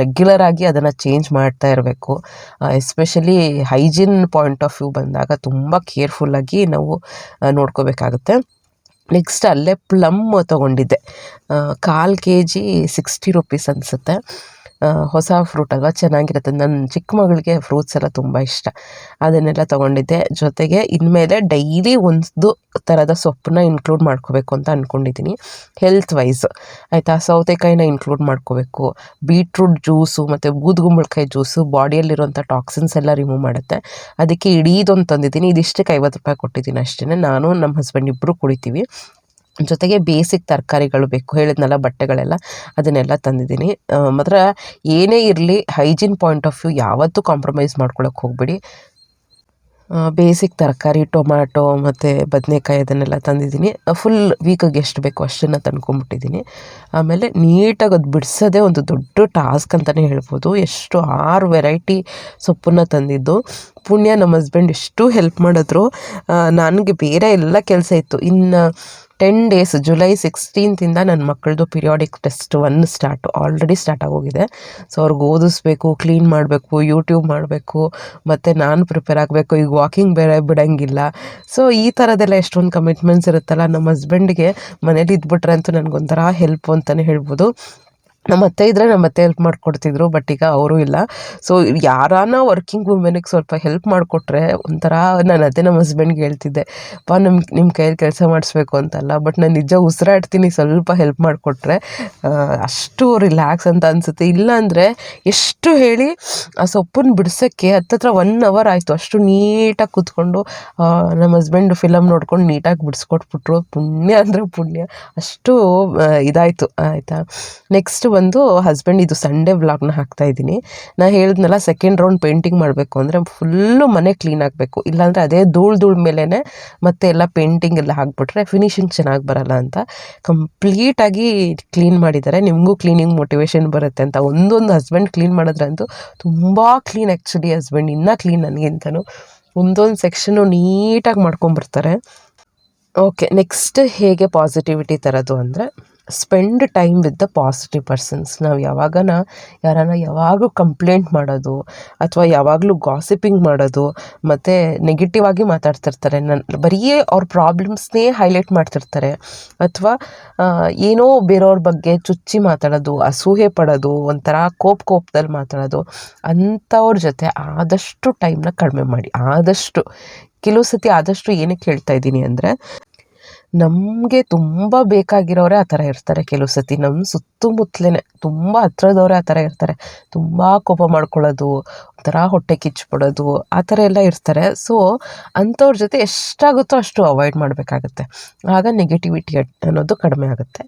ರೆಗ್ಯುಲರಾಗಿ ಅದನ್ನು ಚೇಂಜ್ ಮಾಡ್ತಾ ಇರಬೇಕು. Especially hygiene point of view ಬಂದಾಗ ತುಂಬ ಕೇರ್ಫುಲ್ಲಾಗಿ ನಾವು ನೋಡ್ಕೋಬೇಕಾಗುತ್ತೆ. ನೆಕ್ಸ್ಟ್ ಅಲ್ಲೇ ಪ್ಲಮ್ ತೊಗೊಂಡಿದ್ದೆ, 1/4 kg 60 ರೂಪೀಸ್ ಅನಿಸುತ್ತೆ. ಹೊಸ ಫ್ರೂಟ್ ಅಲ್ವಾ, ಚೆನ್ನಾಗಿರುತ್ತೆ. ನನ್ನ ಚಿಕ್ಕ ಮಗಳಿಗೆ ಫ್ರೂಟ್ಸ್ ಎಲ್ಲ ತುಂಬ ಇಷ್ಟ, ಅದನ್ನೆಲ್ಲ ತೊಗೊಂಡಿದ್ದೆ. ಜೊತೆಗೆ ಇನ್ಮೇಲೆ ಡೈಲಿ ಒಂದು ಥರದ ಸೊಪ್ಪನ್ನ ಇನ್ಕ್ಲೂಡ್ ಮಾಡ್ಕೋಬೇಕು ಅಂತ ಅಂದ್ಕೊಂಡಿದ್ದೀನಿ, ಹೆಲ್ತ್ ವೈಸ್ ಆಯಿತಾ. ಸೌತೆಕಾಯಿನ ಇನ್ಕ್ಲೂಡ್ ಮಾಡ್ಕೋಬೇಕು, ಬೀಟ್ರೂಟ್ ಜ್ಯೂಸು ಮತ್ತು ಬೂದುಗುಂಬಳಕಾಯಿ ಜ್ಯೂಸು ಬಾಡಿಯಲ್ಲಿರುವಂಥ ಟಾಕ್ಸಿನ್ಸ್ ಎಲ್ಲ ರಿಮೂವ್ ಮಾಡುತ್ತೆ. ಅದಕ್ಕೆ ಇಡೀದೊಂದು ತಂದಿದ್ದೀನಿ, ಇದಿಷ್ಟಕ್ಕೆ 50 ರೂಪಾಯಿ ಕೊಟ್ಟಿದ್ದೀನಿ ಅಷ್ಟೇ. ನಾನು ನಮ್ಮ ಹಸ್ಬೆಂಡ್ ಇಬ್ಬರು ಕುಡಿತೀವಿ. ಜೊತೆಗೆ ಬೇಸಿಕ್ ತರಕಾರಿಗಳು ಬೇಕು, ಹೇಳಿದ್ನಲ್ಲ ಬಟ್ಟೆಗಳೆಲ್ಲ, ಅದನ್ನೆಲ್ಲ ತಂದಿದ್ದೀನಿ. ಮಾತ್ರ ಏನೇ ಇರಲಿ ಹೈಜೀನ್ ಪಾಯಿಂಟ್ ಆಫ್ ವ್ಯೂ ಯಾವತ್ತೂ ಕಾಂಪ್ರಮೈಸ್ ಮಾಡ್ಕೊಳಕ್ಕೆ ಹೋಗಬೇಡಿ. ಬೇಸಿಕ್ ತರಕಾರಿ, ಟೊಮ್ಯಾಟೊ ಮತ್ತು ಬದನೆಕಾಯಿ ಅದನ್ನೆಲ್ಲ ತಂದಿದ್ದೀನಿ. ಫುಲ್ ವೀಕಿಗೆ ಎಷ್ಟು ಬೇಕೋ ಅಷ್ಟನ್ನು ತಂದ್ಕೊಂಬಿಟ್ಟಿದ್ದೀನಿ. ಆಮೇಲೆ ನೀಟಾಗಿ ಅದು ಬಿಡಿಸೋದೇ ಒಂದು ದೊಡ್ಡ ಟಾಸ್ಕ್ ಅಂತಲೇ ಹೇಳ್ಬೋದು. ಎಷ್ಟು 6 ವೆರೈಟಿ ಸೊಪ್ಪನ್ನು ತಂದಿದ್ದು. ಪುಣ್ಯ ನಮ್ಮ ಹಸ್ಬೆಂಡ್ ಎಷ್ಟು ಹೆಲ್ಪ್ ಮಾಡಿದ್ರು. ನನಗೆ ಬೇರೆ ಎಲ್ಲ ಕೆಲಸ ಇತ್ತು. ಇನ್ನು 10 days, ಜುಲೈ 16th ನನ್ನ ಮಕ್ಕಳದು ಪಿರಿಯಾಡಿಕ್ ಟೆಸ್ಟ್ 1 ಆಲ್ರೆಡಿ ಸ್ಟಾರ್ಟ್ ಆಗೋಗಿದೆ. ಸೊ ಅವ್ರಿಗೆ ಓದಿಸ್ಬೇಕು, ಕ್ಲೀನ್ ಮಾಡಬೇಕು, ಯೂಟ್ಯೂಬ್ ಮಾಡಬೇಕು, ಮತ್ತು ನಾನು ಪ್ರಿಪೇರ್ ಆಗಬೇಕು. ಈಗ ವಾಕಿಂಗ್ ಬೇರೆ ಬಿಡೋಂಗಿಲ್ಲ. ಸೊ ಈ ಥರದ್ದೆಲ್ಲ ಎಷ್ಟೊಂದು ಕಮಿಟ್ಮೆಂಟ್ಸ್ ಇರುತ್ತಲ್ಲ. ನಮ್ಮ ಹಸ್ಬೆಂಡ್ಗೆ ಮನೇಲಿ ಇದ್ಬಿಟ್ರೆ ಅಂತೂ ನನಗೊಂಥರ ಹೆಲ್ಪ್ ಅಂತಲೇ ಹೇಳ್ಬೋದು. ನಮ್ಮ ಅತ್ತೆ ಇದ್ದರೆ ನಮ್ಮ ಅತ್ತೆ ಹೆಲ್ಪ್ ಮಾಡಿಕೊಡ್ತಿದ್ರು, ಬಟ್ ಈಗ ಅವರು ಇಲ್ಲ. ಸೊ ಯಾರಾನ ವರ್ಕಿಂಗ್ ವುಮೆನಿಗೆ ಸ್ವಲ್ಪ ಹೆಲ್ಪ್ ಮಾಡಿಕೊಟ್ರೆ ಒಂಥರ, ನಾನು ಅದೇ ನಮ್ಮ ಹಸ್ಬೆಂಡ್ಗೆ ಹೇಳ್ತಿದ್ದೆ, ನಿಮ್ಮ ಕೈಯಲ್ಲಿ ಕೆಲಸ ಮಾಡಿಸ್ಬೇಕು ಅಂತಲ್ಲ, ಬಟ್ ನಾನು ನಿಜ ಉಸಿರಾಡ್ತೀನಿ, ಸ್ವಲ್ಪ ಹೆಲ್ಪ್ ಮಾಡಿಕೊಟ್ರೆ ಅಷ್ಟು ರಿಲ್ಯಾಕ್ಸ್ ಅಂತ ಅನಿಸುತ್ತೆ. ಇಲ್ಲಾಂದರೆ ಎಷ್ಟು ಹೇಳಿ ಆ ಸೊಪ್ಪನ್ನು ಬಿಡ್ಸೋಕ್ಕೆ ಹತ್ತತ್ರ 1 hour ಆಯಿತು. ಅಷ್ಟು ನೀಟಾಗಿ ಕೂತ್ಕೊಂಡು ನಮ್ಮ ಹಸ್ಬೆಂಡ್ ಫಿಲಮ್ ನೋಡ್ಕೊಂಡು ನೀಟಾಗಿ ಬಿಡಿಸ್ಕೊಟ್ಬಿಟ್ರು. ಪುಣ್ಯ ಅಂದರೆ ಪುಣ್ಯ, ಅಷ್ಟು ಇದಾಯಿತು ಆಯಿತಾ. ನೆಕ್ಸ್ಟ್ ಬಂದು ಹಸ್ಬೆಂಡ್ ಇದು ಸಂಡೇ ವ್ಲಾಗ್ನ ಹಾಕ್ತಾಯಿದ್ದೀನಿ. ನಾನು ಹೇಳಿದ್ನಲ್ಲ, 2nd ರೌಂಡ್ ಪೇಂಟಿಂಗ್ ಮಾಡಬೇಕು ಅಂದರೆ ಫುಲ್ಲು ಮನೆ ಕ್ಲೀನ್ ಆಗಬೇಕು, ಇಲ್ಲಾಂದರೆ ಅದೇ ಧೂಳು ಮೇಲೇ ಮತ್ತೆ ಎಲ್ಲ ಪೇಂಟಿಂಗ್ ಎಲ್ಲ ಹಾಕ್ಬಿಟ್ರೆ ಫಿನಿಶಿಂಗ್ ಚೆನ್ನಾಗಿ ಬರಲ್ಲ ಅಂತ ಕಂಪ್ಲೀಟಾಗಿ ಕ್ಲೀನ್ ಮಾಡಿದ್ದಾರೆ. ನಿಮಗೂ ಕ್ಲೀನಿಂಗ್ ಮೋಟಿವೇಶನ್ ಬರುತ್ತೆ ಅಂತ. ಒಂದೊಂದು ಹಸ್ಬೆಂಡ್ ಕ್ಲೀನ್ ಮಾಡೋದ್ರಂತೂ ತುಂಬ ಕ್ಲೀನ್, ಆ್ಯಕ್ಚುಲಿ ಹಸ್ಬೆಂಡ್ ಇನ್ನೂ ಕ್ಲೀನ್ ನನಗಿಂತನೂ. ಒಂದೊಂದು ಸೆಕ್ಷನ್ನು ನೀಟಾಗಿ ಮಾಡ್ಕೊಂಬರ್ತಾರೆ. ಓಕೆ, ನೆಕ್ಸ್ಟ್ ಹೇಗೆ ಪಾಸಿಟಿವಿಟಿ ತರೋದು ಅಂದರೆ, spend time with the positive persons. ನಾವು ಯಾರನ್ನ ಯಾವಾಗಲೂ ಕಂಪ್ಲೇಂಟ್ ಮಾಡೋದು, ಅಥವಾ ಯಾವಾಗಲೂ ಗಾಸಿಪಿಂಗ್ ಮಾಡೋದು, ಮತ್ತು ನೆಗೆಟಿವ್ ಆಗಿ ಮಾತಾಡ್ತಿರ್ತಾರೆ. ಬರೀ ಅವ್ರ ಪ್ರಾಬ್ಲಮ್ಸ್ನೇ ಹೈಲೈಟ್ ಮಾಡ್ತಿರ್ತಾರೆ, ಅಥವಾ ಏನೋ ಬೇರೆಯವ್ರ ಬಗ್ಗೆ ಚುಚ್ಚಿ ಮಾತಾಡೋದು, ಅಸೂಹೆ ಪಡೋದು, ಒಂಥರ ಕೋಪದಲ್ಲಿ ಮಾತಾಡೋದು, ಅಂಥವ್ರ ಜೊತೆ ಆದಷ್ಟು ಟೈಮ್ನ ಕಡಿಮೆ ಮಾಡಿ. ಕೆಲವು ಸತಿ ಆದಷ್ಟು ಏನಕ್ಕೆ ಹೇಳ್ತಾ ಇದ್ದೀನಿ ಅಂದರೆ, ನಮಗೆ ತುಂಬ ಬೇಕಾಗಿರೋರೇ ಆ ಥರ ಇರ್ತಾರೆ. ಕೆಲವು ಸತಿ ನಮ್ಮ ಸುತ್ತಮುತ್ತಲೇ ತುಂಬ ಹತ್ರದವರೇ ಆ ಥರ ಇರ್ತಾರೆ. ತುಂಬ ಕೋಪ ಮಾಡ್ಕೊಳ್ಳೋದು, ಒಂಥರ ಹೊಟ್ಟೆ ಕಿಚ್ಚಿಬಿಡೋದು, ಆ ಥರ ಎಲ್ಲ ಇರ್ತಾರೆ. ಸೊ ಅಂಥವ್ರ ಜೊತೆ ಎಷ್ಟಾಗುತ್ತೋ ಅಷ್ಟು ಅವಾಯ್ಡ್ ಮಾಡಬೇಕಾಗತ್ತೆ. ಆಗ ನೆಗೆಟಿವಿಟಿ ಅನ್ನೋದು ಕಡಿಮೆ ಆಗುತ್ತೆ.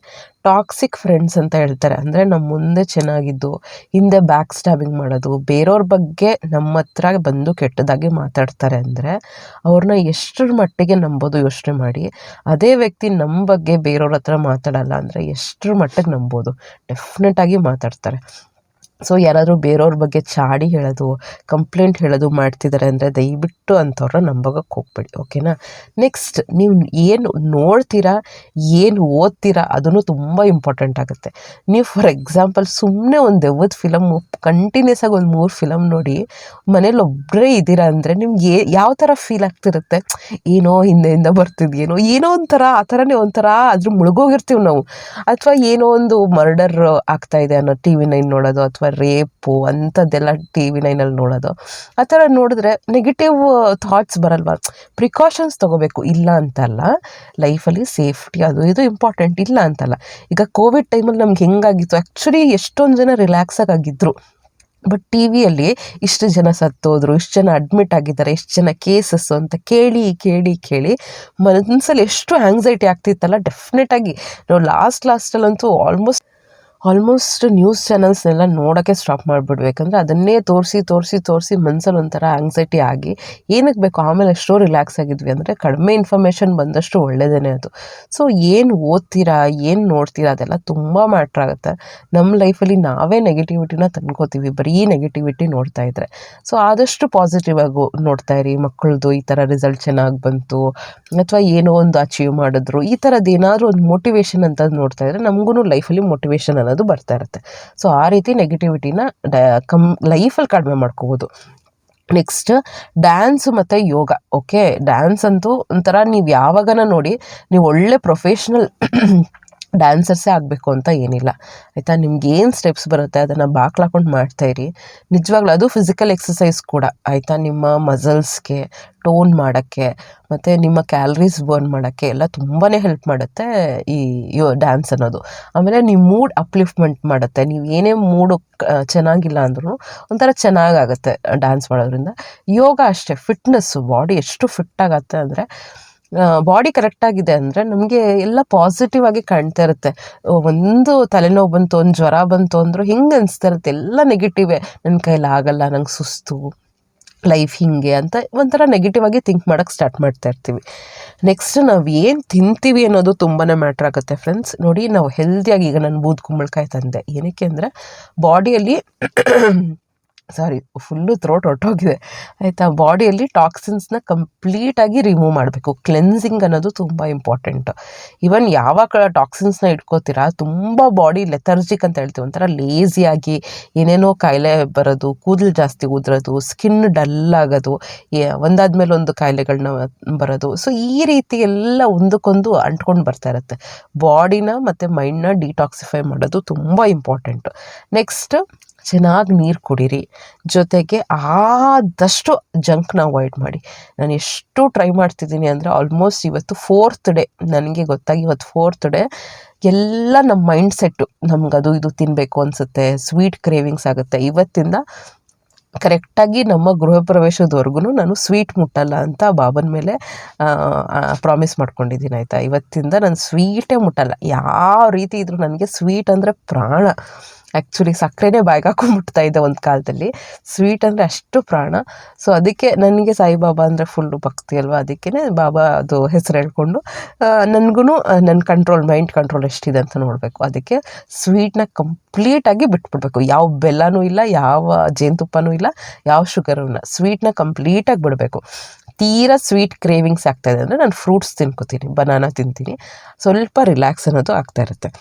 ಟಾಕ್ಸಿಕ್ ಫ್ರೆಂಡ್ಸ್ ಅಂತ ಹೇಳ್ತಾರೆ, ಅಂದರೆ ನಮ್ಮ ಮುಂದೆ ಚೆನ್ನಾಗಿದ್ದು ಹಿಂದೆ ಬ್ಯಾಕ್ ಸ್ಟ್ಯಾಬಿಂಗ್ ಮಾಡೋದು, ಬೇರೆಯವ್ರ ಬಗ್ಗೆ ನಮ್ಮ ಹತ್ರ ಬಂದು ಕೆಟ್ಟದಾಗಿ ಮಾತಾಡ್ತಾರೆ ಅಂದರೆ ಅವ್ರನ್ನ ಎಷ್ಟರ ಮಟ್ಟಿಗೆ ನಂಬೋದು ಯೋಚನೆ ಮಾಡಿ. ಅದೇ ವ್ಯಕ್ತಿ ನಮ್ಮ ಬಗ್ಗೆ ಬೇರೆಯವ್ರ ಹತ್ರ ಮಾತಾಡಲ್ಲ ಅಂದರೆ ಎಷ್ಟರ ಮಟ್ಟಿಗೆ ನಂಬೋದು? ಡೆಫಿನೆಟಾಗಿ ಮಾತಾಡ್ತಾರೆ. ಸೊ ಯಾರಾದರೂ ಬೇರೆಯವ್ರ ಬಗ್ಗೆ ಚಾಡಿ ಹೇಳೋದು, ಕಂಪ್ಲೇಂಟ್ ಹೇಳೋದು ಮಾಡ್ತಿದ್ದಾರೆ ಅಂದರೆ ದಯವಿಟ್ಟು ಅಂಥವ್ರನ್ನ ನಂಬೋಕ್ಕೆ ಹೋಗ್ಬೇಡಿ, ಓಕೆನಾ. ನೆಕ್ಸ್ಟ್, ನೀವು ಏನು ನೋಡ್ತೀರಾ, ಏನು ಓದ್ತೀರಾ, ಅದನ್ನು ತುಂಬ ಇಂಪಾರ್ಟೆಂಟ್ ಆಗುತ್ತೆ. ನೀವು ಫಾರ್ ಎಕ್ಸಾಂಪಲ್ ಸುಮ್ಮನೆ ಒಂದು ದೆವ್ವದ ಫಿಲಮ್ ಕಂಟಿನ್ಯೂಸ್ ಆಗಿ ಒಂದು 3 ಫಿಲಮ್ ನೋಡಿ ಮನೇಲಿ ಒಬ್ಬರೇ ಇದ್ದೀರಾ ಅಂದರೆ ನಿಮ್ಗೆ ಯಾವ ಥರ ಫೀಲ್ ಆಗ್ತಿರುತ್ತೆ? ಏನೋ ಹಿಂದೆಯಿಂದ ಬರ್ತಿದ್ಯೇನೋ, ಏನೋ ಒಂಥರ ಆ ಥರನೇ ಒಂಥರ ಅದ್ರ ಮುಳುಗೋಗಿರ್ತೀವಿ ನಾವು. ಅಥವಾ ಏನೋ ಒಂದು ಮರ್ಡರ್ ಆಗ್ತಾಯಿದೆ ಅನ್ನೋ TV9 ನೋಡೋದು, ಅಥವಾ ರೇಪು ಅಂಥದ್ದೆಲ್ಲ TV9 ನೋಡೋದು, ಆ ಥರ ನೋಡಿದ್ರೆ ನೆಗೆಟಿವ್ ಥಾಟ್ಸ್ ಬರಲ್ವಾ? ಪ್ರಿಕಾಷನ್ಸ್ ತೊಗೋಬೇಕು, ಇಲ್ಲ ಅಂತಲ್ಲ. ಲೈಫಲ್ಲಿ ಸೇಫ್ಟಿ ಅದು ಇದು ಇಂಪಾರ್ಟೆಂಟ್, ಇಲ್ಲ ಅಂತಲ್ಲ. ಈಗ ಕೋವಿಡ್ ಟೈಮಲ್ಲಿ ನಮ್ಗೆ ಹೆಂಗಾಗಿತ್ತು, ಆ್ಯಕ್ಚುಲಿ ಎಷ್ಟೊಂದು ಜನ ರಿಲ್ಯಾಕ್ಸಾಗಿ ಆಗಿದ್ದರು. ಬಟ್ TV ಯಲ್ಲಿ ಇಷ್ಟು ಜನ ಸತ್ತೋದ್ರು, ಇಷ್ಟು ಜನ ಅಡ್ಮಿಟ್ ಆಗಿದ್ದಾರೆ, ಇಷ್ಟು ಜನ ಕೇಸಸ್ಸು ಅಂತ ಕೇಳಿ ಮನಸ್ಸಲ್ಲಿ ಎಷ್ಟು ಆ್ಯಂಗ್ಸೈಟಿ ಆಗ್ತಿತ್ತಲ್ಲ. ಡೆಫಿನೆಟಾಗಿ ನಾವು ಲಾಸ್ಟಲ್ಲಂತೂ ಆಲ್ಮೋಸ್ಟ್ ಆಲ್ಮೋಸ್ಟ್ ನ್ಯೂಸ್ ಚಾನಲ್ಸ್ನೆಲ್ಲ ನೋಡೋಕ್ಕೆ ಸ್ಟಾಪ್ ಮಾಡಿಬಿಡ್ಬೇಕಂದ್ರೆ ಅದನ್ನೇ ತೋರಿಸಿ ಮನ್ಸಲ್ಲಿ ಒಂಥರ ಆಂಗ್ಸೈಟಿ ಆಗಿ ಏನಕ್ಕೆ ಬೇಕು. ಆಮೇಲೆ ಎಷ್ಟೋ ರಿಲ್ಯಾಕ್ಸ್ ಆಗಿದ್ವಿ ಅಂದರೆ ಕಡಿಮೆ ಇನ್ಫಾರ್ಮೇಷನ್ ಬಂದಷ್ಟು ಒಳ್ಳೆಯದೇ ಅದು. ಸೊ ಏನು ಓದ್ತೀರಾ, ಏನು ನೋಡ್ತೀರಾ ಅದೆಲ್ಲ ತುಂಬ ಮ್ಯಾಟ್ರ್ ಆಗುತ್ತೆ. ನಮ್ಮ ಲೈಫಲ್ಲಿ ನಾವೇ ನೆಗೆಟಿವಿಟಿನ ತಂದ್ಕೋತೀವಿ ಬರೀ ನೆಗೆಟಿವಿಟಿ ನೋಡ್ತಾ ಇದ್ದರೆ. ಸೊ ಆದಷ್ಟು ಪಾಸಿಟಿವ್ ಆಗಿ ನೋಡ್ತಾ ಇರಿ. ಮಕ್ಕಳದು ಈ ಥರ ರಿಸಲ್ಟ್ ಚೆನ್ನಾಗಿ ಬಂತು ಅಥವಾ ಏನೋ ಒಂದು ಅಚೀವ್ ಮಾಡಿದ್ರು, ಈ ಥರದ್ದು ಏನಾದರೂ ಒಂದು ಮೋಟಿವೇಶನ್ ಅಂತ ನೋಡ್ತಾ ಇದ್ದರೆ ನಮಗೂ ಲೈಫಲ್ಲಿ ಮೋಟಿವೇಶನ್ ಅನ್ನೋದು ಬರ್ತಾ ಇರುತ್ತೆ. ಸೊ ಆ ರೀತಿ ನೆಗೆಟಿವಿಟಿನ ಲೈಫಲ್ಲಿ ಕಡಿಮೆ ಮಾಡ್ಕೋಬೋದು. ನೆಕ್ಸ್ಟ್ ಡ್ಯಾನ್ಸ್ ಮತ್ತು ಯೋಗ. ಓಕೆ, ಡ್ಯಾನ್ಸ್ ಅಂತೂ ಒಂಥರ ನೀವು ಯಾವಾಗನ ನೋಡಿ, ನೀವು ಒಳ್ಳೆ ಪ್ರೊಫೆಷ್ನಲ್ ಡ್ಯಾನ್ಸರ್ಸೇ ಆಗಬೇಕು ಅಂತ ಏನಿಲ್ಲ ಆಯಿತಾ. ನಿಮ್ಗೇನು ಸ್ಟೆಪ್ಸ್ ಬರುತ್ತೆ ಅದನ್ನು ಬಾಕ್ಲಾಕೊಂಡು ಮಾಡ್ತಾಯಿರಿ. ನಿಜವಾಗ್ಲೂ ಅದು ಫಿಸಿಕಲ್ ಎಕ್ಸಸೈಸ್ ಕೂಡ ಆಯಿತಾ. ನಿಮ್ಮ ಮಸಲ್ಸ್ಗೆ ಟೋನ್ ಮಾಡೋಕ್ಕೆ ಮತ್ತು ನಿಮ್ಮ ಕ್ಯಾಲರೀಸ್ ಬರ್ನ್ ಮಾಡೋಕ್ಕೆ ಎಲ್ಲ ತುಂಬಾ ಹೆಲ್ಪ್ ಮಾಡುತ್ತೆ ಈ ಡ್ಯಾನ್ಸ್ ಅನ್ನೋದು. ಆಮೇಲೆ ನಿಮ್ಮ ಮೂಡ್ ಅಪ್ಲಿಫ್ಟ್ಮೆಂಟ್ ಮಾಡುತ್ತೆ. ನೀವು ಏನೇ ಮೂಡು ಚೆನ್ನಾಗಿಲ್ಲ ಅಂದ್ರೂ ಒಂಥರ ಚೆನ್ನಾಗಾಗುತ್ತೆ ಡ್ಯಾನ್ಸ್ ಮಾಡೋದ್ರಿಂದ. ಯೋಗ ಅಷ್ಟೇ, ಫಿಟ್ನೆಸ್ಸು, ಬಾಡಿ ಎಷ್ಟು ಫಿಟ್ ಆಗುತ್ತೆ ಅಂದರೆ, ಬಾಡಿ ಕರೆಕ್ಟಾಗಿದೆ ಅಂದರೆ ನಮಗೆ ಎಲ್ಲ ಪಾಸಿಟಿವ್ ಆಗಿ ಕಾಣ್ತಾ ಇರುತ್ತೆ. ಒಂದು ತಲೆನೋವು ಬಂತು, ಒಂದು ಜ್ವರ ಬಂತು ಅಂದರೂ ಹಿಂಗೆ ಅನಿಸ್ತಾ ಇರುತ್ತೆ, ಎಲ್ಲ ನೆಗೆಟಿವೇ. ನನ್ನ ಕೈಲಿ ಆಗಲ್ಲ, ನಂಗೆ ಸುಸ್ತು, ಲೈಫ್ ಹಿಂಗೆ ಅಂತ ಒಂಥರ ನೆಗೆಟಿವ್ ಆಗಿ ಥಿಂಕ್ ಮಾಡೋಕ್ಕೆ ಸ್ಟಾರ್ಟ್ ಮಾಡ್ತಾ ಇರ್ತೀವಿ. ನೆಕ್ಸ್ಟ್ ನಾವು ಏನು ತಿಂತೀವಿ ಅನ್ನೋದು ತುಂಬಾ ಮ್ಯಾಟ್ರ್ ಆಗುತ್ತೆ ಫ್ರೆಂಡ್ಸ್. ನೋಡಿ, ನಾವು ಹೆಲ್ದಿಯಾಗಿ, ಈಗ ನಾನು ಬೂದ್ ಕುಂಬಳಕಾಯಿ ತಂದೆ, ಏನಕ್ಕೆ ಅಂದರೆ ಬಾಡಿಯಲ್ಲಿ ಫುಲ್ಲು ಥ್ರೋಟ್ ಹೊರಟೋಗಿದೆ ಆಯಿತಾ. ಬಾಡಿಯಲ್ಲಿ ಟಾಕ್ಸಿನ್ಸ್ನ ಕಂಪ್ಲೀಟಾಗಿ ರಿಮೂವ್ ಮಾಡಬೇಕು. ಕ್ಲೆನ್ಸಿಂಗ್ ಅನ್ನೋದು ತುಂಬ ಇಂಪಾರ್ಟೆಂಟು. ಈವನ್ ಯಾವಾಗ ಟಾಕ್ಸಿನ್ಸ್ನ ಇಟ್ಕೋತೀರಾ ತುಂಬ ಬಾಡಿ ಲೆಥರ್ಜಿಕ್ ಅಂತ ಹೇಳ್ತೀವಿ, ಒಂಥರ ಲೇಸಿಯಾಗಿ ಏನೇನೋ ಕಾಯಿಲೆ ಬರೋದು, ಕೂದಲು ಜಾಸ್ತಿ ಉದುರೋದು, ಸ್ಕಿನ್ ಡಲ್ ಆಗೋದು, ಒಂದಾದ್ಮೇಲೆ ಒಂದು ಕಾಯಿಲೆಗಳನ್ನ ಬರೋದು. ಸೊ ಈ ರೀತಿ ಎಲ್ಲ ಒಂದಕ್ಕೊಂದು ಅಂಟ್ಕೊಂಡು ಬರ್ತಾ ಇರುತ್ತೆ. ಬಾಡಿನ ಮತ್ತು ಮೈಂಡ್ನ ಡಿಟಾಕ್ಸಿಫೈ ಮಾಡೋದು ತುಂಬ ಇಂಪಾರ್ಟೆಂಟು. ನೆಕ್ಸ್ಟ್ ಚೆನ್ನಾಗಿ ನೀರು ಕುಡೀರಿ. ಜೊತೆಗೆ ಆದಷ್ಟು ಜಂಕ್ನ ಅವಾಯ್ಡ್ ಮಾಡಿ. ನಾನು ಎಷ್ಟು ಟ್ರೈ ಮಾಡ್ತಿದ್ದೀನಿ ಅಂದರೆ ಆಲ್ಮೋಸ್ಟ್ ಇವತ್ತು 4th ಡೇ ನನಗೆ ಗೊತ್ತಾಗಿ, ಇವತ್ತು 4th ಡೇ ಎಲ್ಲ ನಮ್ಮ ಮೈಂಡ್ ಸೆಟ್ಟು ನಮ್ಗೆ ಅದು ಇದು ತಿನ್ನಬೇಕು ಅನಿಸುತ್ತೆ, ಸ್ವೀಟ್ ಕ್ರೇವಿಂಗ್ಸ್ ಆಗುತ್ತೆ. ಇವತ್ತಿಂದ ಕರೆಕ್ಟಾಗಿ ನಮ್ಮ ಗೃಹ ಪ್ರವೇಶದವರೆಗೂ ನಾನು ಸ್ವೀಟ್ ಮುಟ್ಟಲ್ಲ ಅಂತ ಬಾಬನ ಮೇಲೆ ಪ್ರಾಮಿಸ್ ಮಾಡ್ಕೊಂಡಿದ್ದೀನಿ ಆಯಿತಾ. ಇವತ್ತಿಂದ ನಾನು ಸ್ವೀಟೇ ಮುಟ್ಟಲ್ಲ. ಯಾವ ರೀತಿ ಇದ್ದರೂ ನನಗೆ ಸ್ವೀಟ್ ಅಂದರೆ ಪ್ರಾಣ. ಆ್ಯಕ್ಚುಲಿ ಸಕ್ಕರೆನೇ ಬಾಯಿಗೆ ಹಾಕೊಂಡ್ಬಿಡ್ತಾ ಇದ್ದೆ ಒಂದು ಕಾಲದಲ್ಲಿ, ಸ್ವೀಟ್ ಅಂದರೆ ಅಷ್ಟು ಪ್ರಾಣ. ಸೊ ಅದಕ್ಕೆ ನನಗೆ ಸಾಯಿಬಾಬಾ ಅಂದರೆ ಫುಲ್ಲು ಭಕ್ತಿ ಅಲ್ವಾ, ಅದಕ್ಕೇ ಬಾಬಾ ಅದು ಹೆಸರು ಹೇಳ್ಕೊಂಡು ನನಗೂ ನನ್ನ ಮೈಂಡ್ ಕಂಟ್ರೋಲ್ ಎಷ್ಟಿದೆ ಅಂತ ನೋಡಬೇಕು. ಅದಕ್ಕೆ ಸ್ವೀಟ್ನ ಕಂಪ್ಲೀಟಾಗಿ ಬಿಟ್ಬಿಡ್ಬೇಕು. ಯಾವ ಬೆಲ್ಲನೂ ಇಲ್ಲ, ಯಾವ ಜೇನುತುಪ್ಪನೂ ಇಲ್ಲ, ಯಾವ ಶುಗರೂ ಇಲ್ಲ. ಸ್ವೀಟ್ನ ಕಂಪ್ಲೀಟಾಗಿ ಬಿಡಬೇಕು. ತೀರಾ ಸ್ವೀಟ್ ಕ್ರೇವಿಂಗ್ಸ್ ಆಗ್ತಾಯಿದೆ ಅಂದರೆ ನಾನು ಫ್ರೂಟ್ಸ್ ತಿನ್ಕೋತೀನಿ, ಬನಾನಾ ತಿಂತೀನಿ, ಸ್ವಲ್ಪ ರಿಲ್ಯಾಕ್ಸ್ ಅನ್ನೋದು ಆಗ್ತಾಯಿರುತ್ತೆ.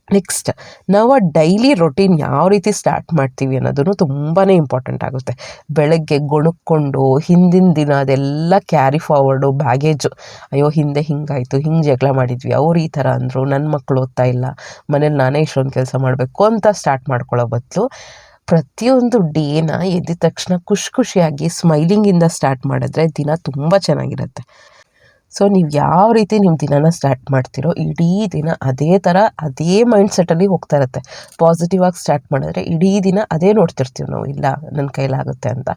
ನೆಕ್ಸ್ಟ್ ನಾವು ಡೈಲಿ ರೊಟೀನ್ ಯಾವ ರೀತಿ ಸ್ಟಾರ್ಟ್ ಮಾಡ್ತೀವಿ ಅನ್ನೋದನ್ನು ತುಂಬಾ ಇಂಪಾರ್ಟೆಂಟ್ ಆಗುತ್ತೆ. ಬೆಳಗ್ಗೆ ಗೊಣಕ್ಕೊಂಡು ಹಿಂದಿನ ದಿನ ಅದೆಲ್ಲ ಕ್ಯಾರಿ ಫಾರ್ವರ್ಡು, ಬ್ಯಾಗೇಜು, ಅಯ್ಯೋ ಹಿಂದೆ ಹಿಂಗಾಯಿತು, ಹಿಂಗೆ ಜಗಳ ಮಾಡಿದ್ವಿ, ಅವ್ರು ಈ ಥರ ಅಂದರು, ನನ್ನ ಮಕ್ಕಳು ಓದ್ತಾ ಇಲ್ಲ, ಮನೇಲಿ ನಾನೇ ಇಷ್ಟೊಂದು ಕೆಲಸ ಮಾಡಬೇಕು ಅಂತ ಸ್ಟಾರ್ಟ್ ಮಾಡ್ಕೊಳ್ಳೋ ಬದಲು ಪ್ರತಿಯೊಂದು ಡೇನ ಎದ್ದ ತಕ್ಷಣ ಖುಷಿಯಾಗಿ ಸ್ಮೈಲಿಂಗಿಂದ ಸ್ಟಾರ್ಟ್ ಮಾಡಿದ್ರೆ ದಿನ ತುಂಬ ಚೆನ್ನಾಗಿರುತ್ತೆ. ಸೊ ನೀವು ಯಾವ ರೀತಿ ನಿಮ್ಮ ದಿನನ ಸ್ಟಾರ್ಟ್ ಮಾಡ್ತೀರೋ ಇಡೀ ದಿನ ಅದೇ ಥರ ಅದೇ ಮೈಂಡ್ ಸೆಟ್ಟಲ್ಲಿ ಹೋಗ್ತಾ ಇರುತ್ತೆ. ಪಾಸಿಟಿವ್ ಆಗಿ ಸ್ಟಾರ್ಟ್ ಮಾಡಿದ್ರೆ ಇಡೀ ದಿನ ಅದೇ ನೋಡ್ತಿರ್ತೀವಿ ನಾವು, ಇಲ್ಲ ನನ್ನ ಕೈಲಾಗುತ್ತೆ ಅಂತ.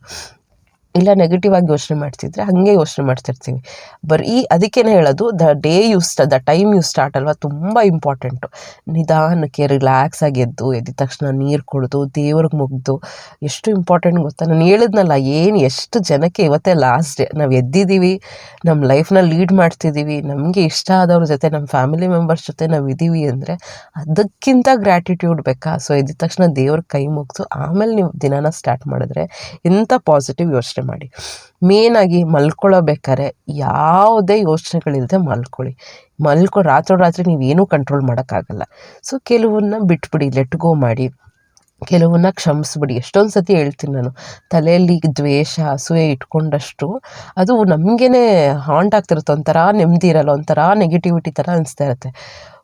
ಇಲ್ಲ ನೆಗೆಟಿವ್ ಆಗಿ ಯೋಚನೆ ಮಾಡ್ತಿದ್ರೆ ಹಾಗೆ ಯೋಚನೆ ಮಾಡ್ತಿರ್ತೀವಿ. ಬರೀ ಅದಕ್ಕೇ ಹೇಳೋದು ದ ಟೈಮ್ ಯು ಸ್ಟಾರ್ಟ್ ಅಲ್ವಾ, ತುಂಬ ಇಂಪಾರ್ಟೆಂಟು. ನಿಧಾನಕ್ಕೆ ರಿಲ್ಯಾಕ್ಸ್ ಆಗಿ ಎದ್ದ ತಕ್ಷಣ ನೀರು ಕುಡಿದು ದೇವ್ರಿಗೆ ಮುಗ್ದು, ಎಷ್ಟು ಇಂಪಾರ್ಟೆಂಟ್ ಗೊತ್ತಾ. ನಾನು ಹೇಳಿದ್ನಲ್ಲ, ಎಷ್ಟು ಜನಕ್ಕೆ ಇವತ್ತೇ ಲಾಸ್ಟ್ ಡೇ, ನಾವು ಎದ್ದಿದ್ದೀವಿ, ನಮ್ಮ ಲೈಫ್ನ ಲೀಡ್ ಮಾಡ್ತಿದ್ದೀವಿ, ನಮಗೆ ಇಷ್ಟ ಆದವ್ರ ಜೊತೆ, ನಮ್ಮ ಫ್ಯಾಮಿಲಿ ಮೆಂಬರ್ಸ್ ಜೊತೆ ನಾವು ಇದ್ದೀವಿ ಅಂದರೆ ಅದಕ್ಕಿಂತ ಗ್ರ್ಯಾಟಿಟ್ಯೂಡ್ ಬೇಕಾ. ಸೊ ಎದ್ದ ತಕ್ಷಣ ದೇವ್ರ ಕೈ ಮುಗಿದು ಆಮೇಲೆ ನೀವು ದಿನಾನ ಸ್ಟಾರ್ಟ್ ಮಾಡಿದ್ರೆ ಎಂಥ ಪಾಸಿಟಿವ್ ಯೋಚನೆ ಮಾಡಿ. ಮೇನಾಗಿ ಮಲ್ಕೊಳ್ಳೋಬೇಕಾದ್ರೆ ಯಾವುದೇ ಯೋಚನೆಗಳಿಲ್ಲದೆ ಮಲ್ಕೊಳ್ಳಿ. ರಾತ್ರಿ ನೀವೇನೂ ಕಂಟ್ರೋಲ್ ಮಾಡೋಕ್ಕಾಗಲ್ಲ. ಸೊ ಕೆಲವನ್ನ ಬಿಟ್ಬಿಡಿ, ಲೆಟ್ ಗೋ ಮಾಡಿ, ಕೆಲವನ್ನ ಕ್ಷಮಿಸ್ಬಿಡಿ. ಎಷ್ಟೊಂದು ಸತಿ ಹೇಳ್ತೀನಿ ನಾನು, ತಲೆಯಲ್ಲಿ ದ್ವೇಷ ಅಸೂಯೆ ಇಟ್ಕೊಂಡಷ್ಟು ಅದು ನಮಗೇ ಹಾಂಟ್ ಆಗ್ತಿರುತ್ತೆ. ಒಂಥರ ನೆಮ್ಮದಿ ಇರಲ್ಲ, ಒಂಥರ ನೆಗೆಟಿವಿಟಿ ಥರ ಅನಿಸ್ತಾ ಇರುತ್ತೆ.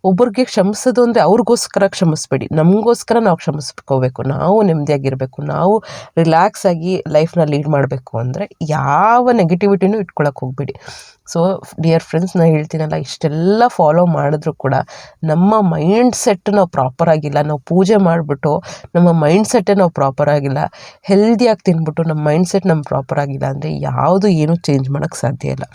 ಒಬ್ರಿಗೆ ಕ್ಷಮಿಸೋದು ಅಂದರೆ ಅವ್ರಿಗೋಸ್ಕರ ಕ್ಷಮಿಸ್ಬೇಡಿ, ನಮಗೋಸ್ಕರ ನಾವು ಕ್ಷಮಿಸ್ಕೋಬೇಕು. ನಾವು ನೆಮ್ಮದಿಯಾಗಿರಬೇಕು, ನಾವು ರಿಲ್ಯಾಕ್ಸ್ ಆಗಿ ಲೈಫ್ನ ಲೀಡ್ ಮಾಡಬೇಕು ಅಂದರೆ ಯಾವ ನೆಗೆಟಿವಿಟಿನೂ ಇಟ್ಕೊಳಕ್ಕೆ ಹೋಗ್ಬೇಡಿ. ಸೊ ಡಿಯರ್ ಫ್ರೆಂಡ್ಸ್, ನಾನು ಹೇಳ್ತೀನಲ್ಲ, ಇಷ್ಟೆಲ್ಲ ಫಾಲೋ ಮಾಡಿದ್ರು ಕೂಡ ನಮ್ಮ ಮೈಂಡ್ ಸೆಟ್ ನಾವು ಪ್ರಾಪರ್ ಆಗಿಲ್ಲ. ನಾವು ಪೂಜೆ ಮಾಡಿಬಿಟ್ಟು ನಮ್ಮ ಮೈಂಡ್ ಸೆಟ್ಟೇ ನಾವು ಪ್ರಾಪರ್ ಆಗಿಲ್ಲ, ಹೆಲ್ದಿಯಾಗಿ ತಿನ್ಬಿಟ್ಟು ನಮ್ಮ ಮೈಂಡ್ ಸೆಟ್ ನಮ್ಗೆ ಪ್ರಾಪರ್ ಆಗಿಲ್ಲ ಅಂದರೆ ಯಾವುದು ಏನೂ ಚೇಂಜ್ ಮಾಡೋಕ್ಕೆ ಸಾಧ್ಯ ಇಲ್ಲ.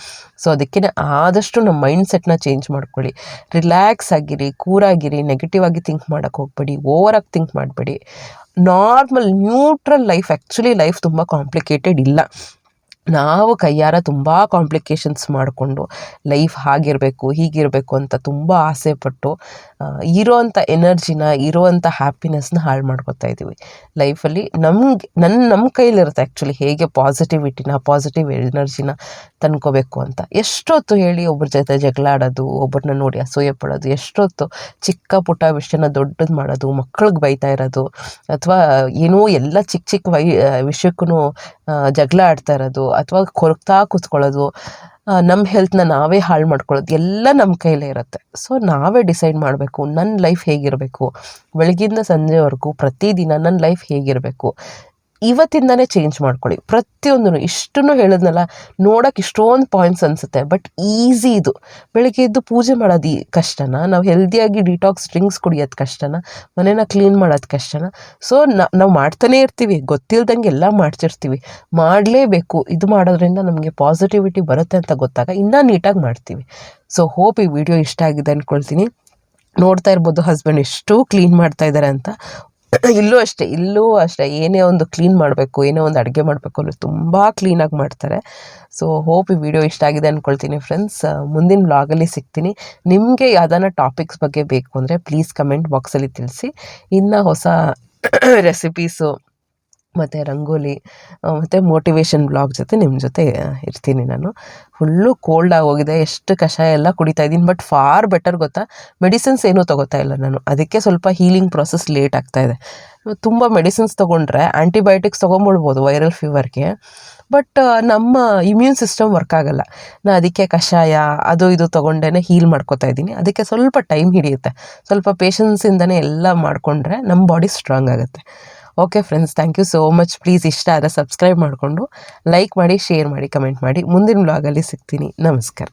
ಸೊ ಅದಕ್ಕೆ ಆದಷ್ಟು ನಮ್ಮ ಮೈಂಡ್ ಸೆಟ್ನ ಚೇಂಜ್ ಮಾಡ್ಕೊಳ್ಳಿ. ರಿಲ್ಯಾಕ್ಸ್ ಆಗಿರಿ, ಕೂರಾಗಿರಿ, ನೆಗೆಟಿವ್ ಆಗಿ ಥಿಂಕ್ ಮಾಡೋಕ್ಕೆ ಹೋಗ್ಬೇಡಿ, ಓವರಾಗಿ ಥಿಂಕ್ ಮಾಡಬೇಡಿ. Normal neutral life. Actually life ತುಂಬ ಕಾಂಪ್ಲಿಕೇಟೆಡ್ ಇಲ್ಲ. ನಾವು ಕೈಯಾರ ತುಂಬ ಕಾಂಪ್ಲಿಕೇಶನ್ಸ್ ಮಾಡಿಕೊಂಡು ಲೈಫ್ ಹಾಗಿರಬೇಕು ಹೀಗಿರಬೇಕು ಅಂತ ತುಂಬ ಆಸೆ ಪಟ್ಟು ಇರೋವಂಥ ಎನರ್ಜಿನ, ಇರೋವಂಥ ಹ್ಯಾಪಿನೆಸ್ನ ಹಾಳು ಮಾಡ್ಕೊತಾ ಇದ್ದೀವಿ ಲೈಫಲ್ಲಿ. ನಮ್ಮ ಕೈಲಿರುತ್ತೆ ಆ್ಯಕ್ಚುಲಿ ಹೇಗೆ ಪಾಸಿಟಿವ್ ಎನರ್ಜಿನ ತಂದ್ಕೋಬೇಕು ಅಂತ. ಎಷ್ಟೊತ್ತು ಹೇಳಿ ಒಬ್ಬರ ಜೊತೆ ಜಗಳ ಆಡೋದು, ಒಬ್ಬರನ್ನ ನೋಡಿ ಅಸೂಯೆ ಪಡೋದು, ಎಷ್ಟೊತ್ತು ಚಿಕ್ಕ ಪುಟ್ಟ ವಿಷಯನ ದೊಡ್ಡದು ಮಾಡೋದು, ಮಕ್ಕಳಿಗೆ ಬೈತಾ ಇರೋದು, ಅಥವಾ ಏನೋ ಎಲ್ಲ ಚಿಕ್ಕ ವಿಷಯಕ್ಕೂ ಜಗಳ ಆಡ್ತಾ ಇರೋದು, ಅಥವಾ ಕೊರಗ್ತಾ ಕೂತ್ಕೊಳ್ಳೋದು, ನಮ್ಮ ಹೆಲ್ತ್ನ ನಾವೇ ಹಾಳು ಮಾಡ್ಕೊಳ್ಳೋದು ಎಲ್ಲ ನಮ್ಮ ಕೈಲೇ ಇರುತ್ತೆ. ಸೊ ನಾವೇ ಡಿಸೈಡ್ ಮಾಡಬೇಕು ನನ್ನ ಲೈಫ್ ಹೇಗಿರಬೇಕು, ಬೆಳಗಿಂದ ಸಂಜೆವರೆಗೂ ಪ್ರತಿದಿನ ನನ್ನ ಲೈಫ್ ಹೇಗಿರಬೇಕು. ಇವತ್ತಿಂದನೇ ಚೇಂಜ್ ಮಾಡ್ಕೊಳ್ಳಿ ಪ್ರತಿಯೊಂದೂ. ಇಷ್ಟನ್ನು ಹೇಳಿದ್ನಲ್ಲ, ನೋಡೋಕೆ ಇಷ್ಟೊಂದು ಪಾಯಿಂಟ್ಸ್ ಅನಿಸುತ್ತೆ, ಬಟ್ ಈಸಿ ಇದು. ಬೆಳಗ್ಗೆ ಎದ್ದು ಪೂಜೆ ಮಾಡೋದು ಕಷ್ಟನ, ನಾವು ಹೆಲ್ದಿಯಾಗಿ ಡಿಟಾಕ್ಸ್ ಡ್ರಿಂಕ್ಸ್ ಕುಡಿಯೋದು ಕಷ್ಟನ, ಮನೇನ ಕ್ಲೀನ್ ಮಾಡೋದು ಕಷ್ಟನ. ಸೊ ನಾವು ಮಾಡ್ತಾನೇ ಇರ್ತೀವಿ, ಗೊತ್ತಿಲ್ದಂಗೆ ಎಲ್ಲ ಮಾಡ್ತಿರ್ತೀವಿ. ಮಾಡಲೇಬೇಕು. ಇದು ಮಾಡೋದ್ರಿಂದ ನಮಗೆ ಪಾಸಿಟಿವಿಟಿ ಬರುತ್ತೆ ಅಂತ ಗೊತ್ತಾಗ ಇನ್ನೂ ನೀಟಾಗಿ ಮಾಡ್ತೀವಿ. ಸೊ ಹೋಪ್ ಈ ವಿಡಿಯೋ ಇಷ್ಟ ಆಗಿದೆ ಅಂದ್ಕೊಳ್ತೀನಿ. ನೋಡ್ತಾ ಇರ್ಬೋದು ಹಸ್ಬೆಂಡ್ ಎಷ್ಟು ಕ್ಲೀನ್ ಮಾಡ್ತಾ ಇದ್ದಾರೆ ಅಂತ. ಇಲ್ಲೂ ಅಷ್ಟೇ ಏನೇ ಒಂದು ಕ್ಲೀನ್ ಮಾಡಬೇಕು, ಏನೇ ಒಂದು ಅಡುಗೆ ಮಾಡಬೇಕು ಅಂದರೆ ತುಂಬ ಕ್ಲೀನಾಗಿ ಮಾಡ್ತಾರೆ. ಸೊ ಹೋಪ್ ಈ ವಿಡಿಯೋ ಇಷ್ಟ ಆಗಿದೆ ಅಂದ್ಕೊಳ್ತೀನಿ ಫ್ರೆಂಡ್ಸ್. ಮುಂದಿನ ವ್ಲಾಗಲ್ಲಿ ಸಿಗ್ತೀನಿ. ನಿಮಗೆ ಯಾವ್ದಾನ ಟಾಪಿಕ್ಸ್ ಬಗ್ಗೆ ಬೇಕು ಅಂದರೆ ಪ್ಲೀಸ್ ಕಮೆಂಟ್ ಬಾಕ್ಸಲ್ಲಿ ತಿಳಿಸಿ. ಇನ್ನು ಹೊಸ ರೆಸಿಪೀಸು ಮತ್ತು ರಂಗೋಲಿ ಮತ್ತು ಮೋಟಿವೇಶನ್ ಬ್ಲಾಗ್ ಜೊತೆ ನಿಮ್ಮ ಜೊತೆ ಇರ್ತೀನಿ ನಾನು. ಫುಲ್ಲು ಕೋಲ್ಡ್ ಆಗೋಗಿದೆ, ಎಷ್ಟು ಕಷಾಯ ಎಲ್ಲ ಕುಡಿತಾ ಇದ್ದೀನಿ. ಬಟ್ ಫಾರ್ ಬೆಟರ್ ಗೊತ್ತಾ, ಮೆಡಿಸಿನ್ಸ್ ಏನೂ ತೊಗೋತಾ ಇಲ್ಲ ನಾನು. ಅದಕ್ಕೆ ಸ್ವಲ್ಪ ಹೀಲಿಂಗ್ ಪ್ರೊಸೆಸ್ ಲೇಟ್ ಆಗ್ತಾಯಿದೆ. ತುಂಬ ಮೆಡಿಸಿನ್ಸ್ ತೊಗೊಂಡ್ರೆ ಆ್ಯಂಟಿಬಯೋಟಿಕ್ಸ್ ತೊಗೊಂಬಿಡ್ಬೋದು ವೈರಲ್ ಫೀವರ್ಗೆ, ಬಟ್ ನಮ್ಮ ಇಮ್ಯೂನ್ ಸಿಸ್ಟಮ್ ವರ್ಕ್ ಆಗೋಲ್ಲ. ನಾನು ಅದಕ್ಕೆ ಕಷಾಯ ಅದು ಇದು ತೊಗೊಂಡೇ ಹೀಲ್ ಮಾಡ್ಕೋತಾ ಇದ್ದೀನಿ. ಅದಕ್ಕೆ ಸ್ವಲ್ಪ ಟೈಮ್ ಹಿಡಿಯುತ್ತೆ. ಸ್ವಲ್ಪ ಪೇಷನ್ಸಿಂದನೇ ಎಲ್ಲ ಮಾಡಿಕೊಂಡ್ರೆ ನಮ್ಮ ಬಾಡಿ ಸ್ಟ್ರಾಂಗ್ ಆಗುತ್ತೆ. Okay friends, thank you so much. Please ಇಷ್ಟ ಆದರೆ ಸಬ್ಸ್ಕ್ರೈಬ್ ಮಾಡಿಕೊಂಡು ಲೈಕ್ ಮಾಡಿ, ಶೇರ್ ಮಾಡಿ, ಕಮೆಂಟ್ ಮಾಡಿ. ಮುಂದಿನ ವ್ಲಾಗಲ್ಲಿ ಸಿಗ್ತೀನಿ. ನಮಸ್ಕಾರ.